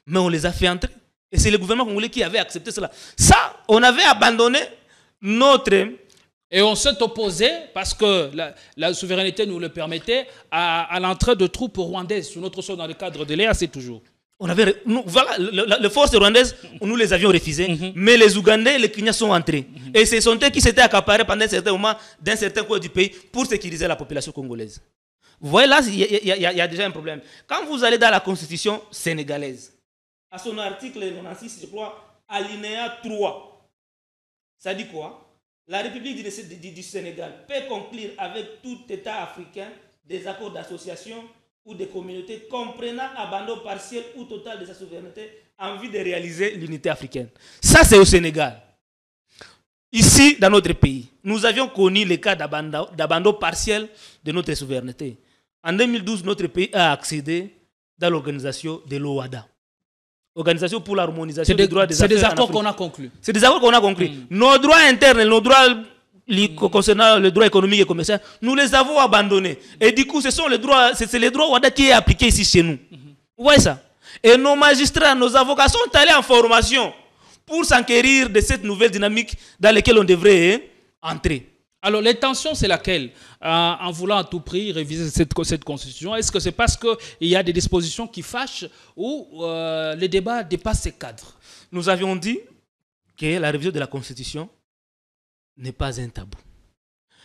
mais on les a fait entrer. Et c'est le gouvernement congolais qui avait accepté cela. Ça, on avait abandonné notre... Et on s'est opposé, parce que la souveraineté nous le permettait, à l'entrée de troupes rwandaises sur notre sol dans le cadre de l'EAC toujours. Voilà, les forces rwandaises, nous les avions refusées, mais les Ougandais et les Kenyans sont entrés. Et ce sont eux qui s'étaient accaparés pendant un certain moment d'un certain coin du pays pour sécuriser la population congolaise. Vous voyez là, il y a déjà un problème. Quand vous allez dans la constitution sénégalaise, à son article 96, je crois, alinéa 3, ça dit quoi? La République du Sénégal peut conclure avec tout État africain des accords d'association ou des communautés comprenant abandon partiel ou total de sa souveraineté en vue de réaliser l'unité africaine. Ça, c'est au Sénégal. Ici, dans notre pays, nous avions connu les cas d'abandon partiel de notre souveraineté. En 2012, notre pays a accédé dans l'organisation de l'OADA. Organisation pour l'harmonisation des droits des affaires. C'est des accords qu'on a conclus. C'est des accords qu'on a conclus. Nos droits internes, nos droits concernant le droit économique et commercial, nous les avons abandonnés. Et du coup, c'est les droits OADA qui est appliqué ici chez nous. Vous voyez ça? Et nos magistrats, nos avocats sont allés en formation pour s'enquérir de cette nouvelle dynamique dans laquelle on devrait entrer. Alors, l'intention, c'est laquelle? En voulant à tout prix réviser cette constitution, est-ce que c'est parce qu'il y a des dispositions qui fâchent ou les débats dépassent ces cadres? Nous avions dit que la révision de la constitution n'est pas un tabou.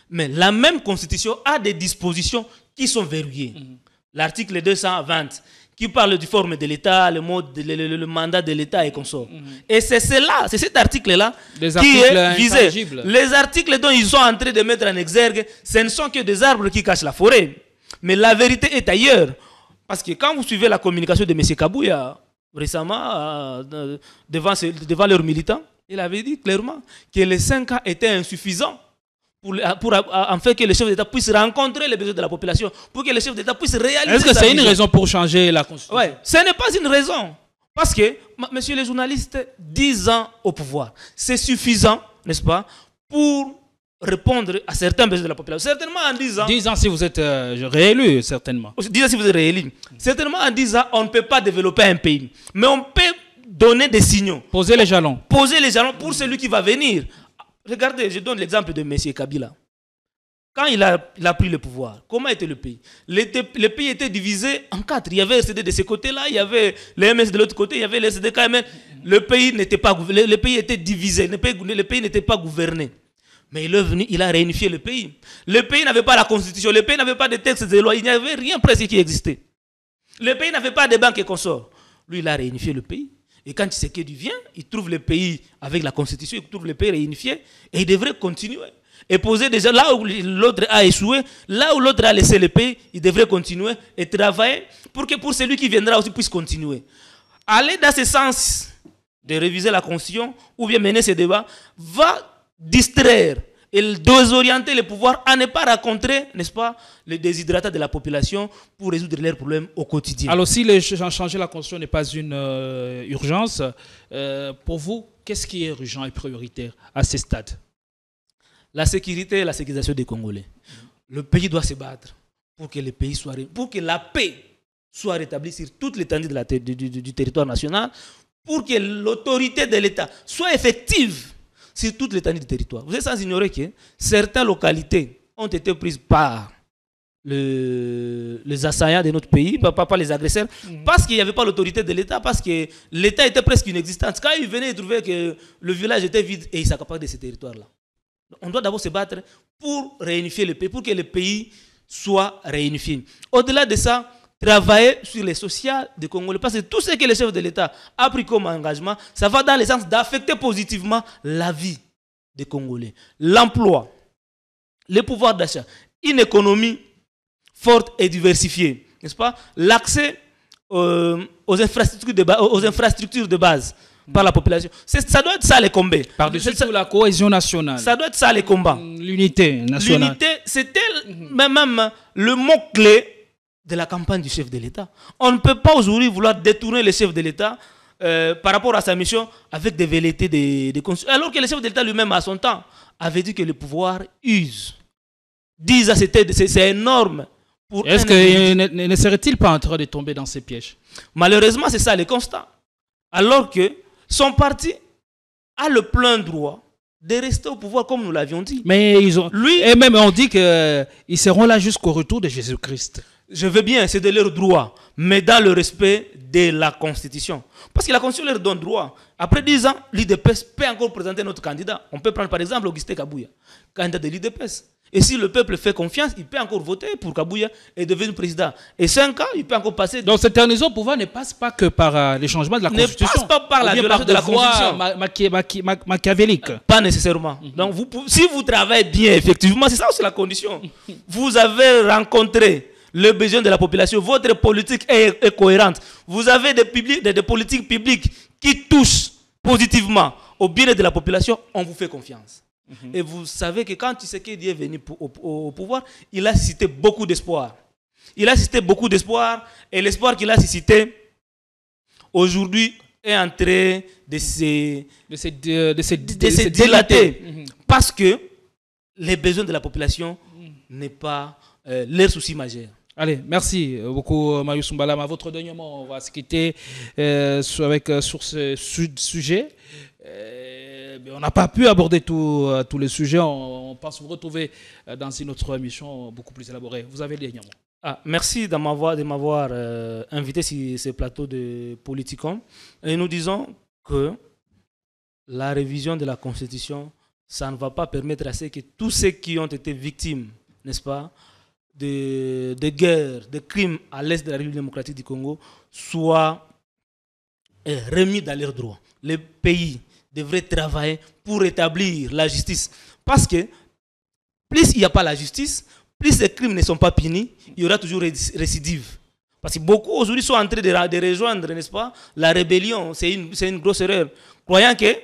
Mais la même constitution a des dispositions qui sont verrouillées. L'article 220 qui parle du forme de l'État, le mandat de l'État et consort. Et c'est cet article-là qui est visé. Les articles dont ils sont en train de mettre en exergue, ce ne sont que des arbres qui cachent la forêt. Mais la vérité est ailleurs. Parce que quand vous suivez la communication de M. Kabouya, récemment, devant leurs militants, il avait dit clairement que les 5 ans étaient insuffisants en fait que les chefs d'État puissent rencontrer les besoins de la population, pour que les chefs d'État puissent réaliser. Est-ce que c'est une raison pour changer la constitution? Oui, ce n'est pas une raison. Parce que, messieurs les journalistes, 10 ans au pouvoir, c'est suffisant, n'est-ce pas, pour répondre à certains besoins de la population. Certainement en 10 ans... 10 ans si vous êtes réélu, certainement. 10 ans si vous êtes réélu. Certainement en 10 ans, on ne peut pas développer un pays. Mais on peut donner des signaux. Poser les jalons. Poser les jalons pour celui qui va venir. Regardez, je donne l'exemple de M. Kabila. Quand il a pris le pouvoir, comment était le pays? Le pays était divisé en 4. Il y avait le RCD de ce côté-là, il y avait le MS de l'autre côté, il y avait le RCD-KMN. Le pays était divisé, le pays n'était pas gouverné. Mais il est venu, il a réunifié le pays. Le pays n'avait pas la constitution, le pays n'avait pas de textes de loi, il n'y avait rien presque qui existait. Le pays n'avait pas de banques et consorts. Lui, il a réunifié le pays. Et quand Tshisekedi vient, il trouve le pays avec la constitution, il trouve le pays réunifié, et il devrait continuer. Et poser déjà là où l'autre a échoué, là où l'autre a laissé le pays, il devrait continuer et travailler pour que pour celui qui viendra aussi puisse continuer. Aller dans ce sens de réviser la constitution ou bien mener ce débat va distraire et désorienter le pouvoir à ne pas rencontrer, n'est-ce pas, les déshydratats de la population pour résoudre leurs problèmes au quotidien. Alors si changer la constitution n'est pas une urgence, pour vous, qu'est-ce qui est urgent et prioritaire à ce stade? La sécurité et la sécurisation des Congolais. Le pays doit se battre pour que le pays soit, pour que la paix soit rétablie sur toute l'étendue du territoire national, pour que l'autorité de l'État soit effective sur toute l'étendue du territoire. Vous êtes sans ignorer que certaines localités ont été prises par les assaillants de notre pays, pas les agresseurs, parce qu'il n'y avait pas l'autorité de l'État, parce que l'État était presque inexistant. Quand ils venaient, ils trouvaient que le village était vide et ils s'accaparaient de ces territoires-là. On doit d'abord se battre pour réunifier le pays, pour que le pays soit réunifié. Au-delà de ça, travailler sur les social des Congolais. Parce que tout ce que le chef de l'État a pris comme engagement, ça va dans le sens d'affecter positivement la vie des Congolais. L'emploi, le pouvoir d'achat, une économie forte et diversifiée, n'est-ce pas? L'accès aux infrastructures de base par la population. Ça doit être ça les combats. Par-dessus la cohésion nationale. Ça doit être ça les combats. L'unité nationale. L'unité, c'était même le mot-clé de la campagne du chef de l'État. On ne peut pas aujourd'hui vouloir détourner le chef de l'État par rapport à sa mission avec des velléités de constitution. Alors que le chef de l'État lui-même, à son temps, avait dit que le pouvoir use. 10 ans, c'est énorme. Est-ce que ne serait-il pas en train de tomber dans ces pièges? Malheureusement, c'est ça le constat. Alors que son parti a le plein droit de rester au pouvoir comme nous l'avions dit. Mais et même on dit qu'ils seront là jusqu'au retour de Jésus-Christ. Je veux bien, c'est de leur droit, mais dans le respect de la Constitution. Parce que la Constitution leur donne droit. Après 10 ans, l'IDPS peut encore présenter notre candidat. On peut prendre par exemple Augustin Kabouya, candidat de l'IDPS. Et si le peuple fait confiance, il peut encore voter pour Kabouya et devenir président. Et 5 ans, il peut encore passer. Donc cette terminaison au pouvoir ne passe pas que par les changements de la Constitution. Ne passe pas par la violation de la Constitution. Machiavélique. Pas nécessairement. Donc si vous travaillez bien, effectivement, c'est ça aussi la condition. Vous avez rencontré le besoin de la population. Votre politique est cohérente. Vous avez des politiques publiques qui touchent positivement au bien-être de la population. On vous fait confiance. Et vous savez que quand Tshisekedi est venu au pouvoir, il a suscité beaucoup d'espoir. Il a suscité beaucoup d'espoir et l'espoir qu'il a suscité aujourd'hui est en train de se dilater. Parce que les besoins de la population n'est pas leur souci majeur. Allez, merci beaucoup Marius Mbalama. Votre dernier mot, on va se quitter sur ce sujet. On n'a pas pu aborder tous les sujets. On pense vous retrouver dans une autre émission beaucoup plus élaborée. Vous avez le dernier mot. Merci de m'avoir invité sur ce plateau de Politicom. Et nous disons que la révision de la Constitution, ça ne va pas permettre à ce que tous ceux qui ont été victimes, n'est-ce pas, de guerres, de crimes à l'est de la République démocratique du Congo soient remis dans leurs droits. Le pays devrait travailler pour rétablir la justice. Parce que plus il n'y a pas la justice, plus ces crimes ne sont pas punis, il y aura toujours récidive. Parce que beaucoup aujourd'hui sont en train de rejoindre, n'est-ce pas, la rébellion. C'est une grosse erreur. Croyant que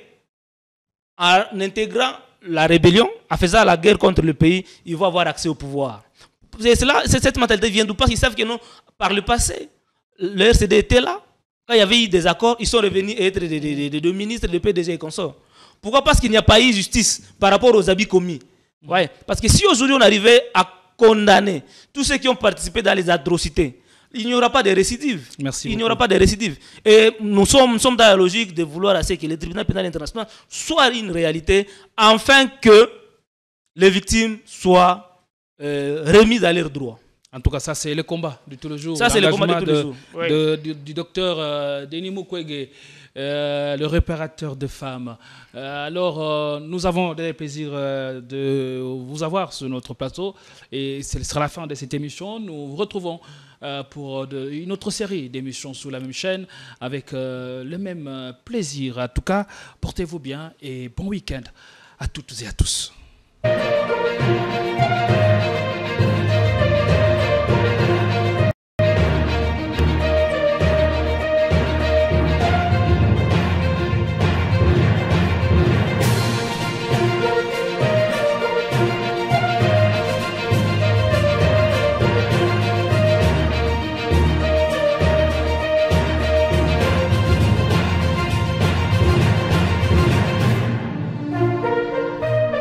en intégrant la rébellion, en faisant la guerre contre le pays, ils vont avoir accès au pouvoir. Cette mentalité vient d'où? Parce qu'ils savent que non, par le passé, le RCD était là. Quand il y avait eu des accords, ils sont revenus être des ministres, des PDG et consorts. Pourquoi? Parce qu'il n'y a pas eu justice par rapport aux abus commis. Ouais. Parce que si aujourd'hui on arrivait à condamner tous ceux qui ont participé dans les atrocités, il n'y aura pas de récidive. Il n'y aura pas de récidive. Et nous sommes dans la logique de vouloir à ce que le tribunal pénal international soit une réalité, afin que les victimes soient remises à leurs droits. En tout cas, ça c'est le combat de tous les jours. Ça c'est le combat de tous les jours. Du docteur Denis Mukwege, le réparateur de femmes. Alors, nous avons le plaisir de vous avoir sur notre plateau. Et ce sera la fin de cette émission. Nous vous retrouvons pour une autre série d'émissions sur la même chaîne avec le même plaisir. En tout cas, portez-vous bien et bon week-end à toutes et à tous.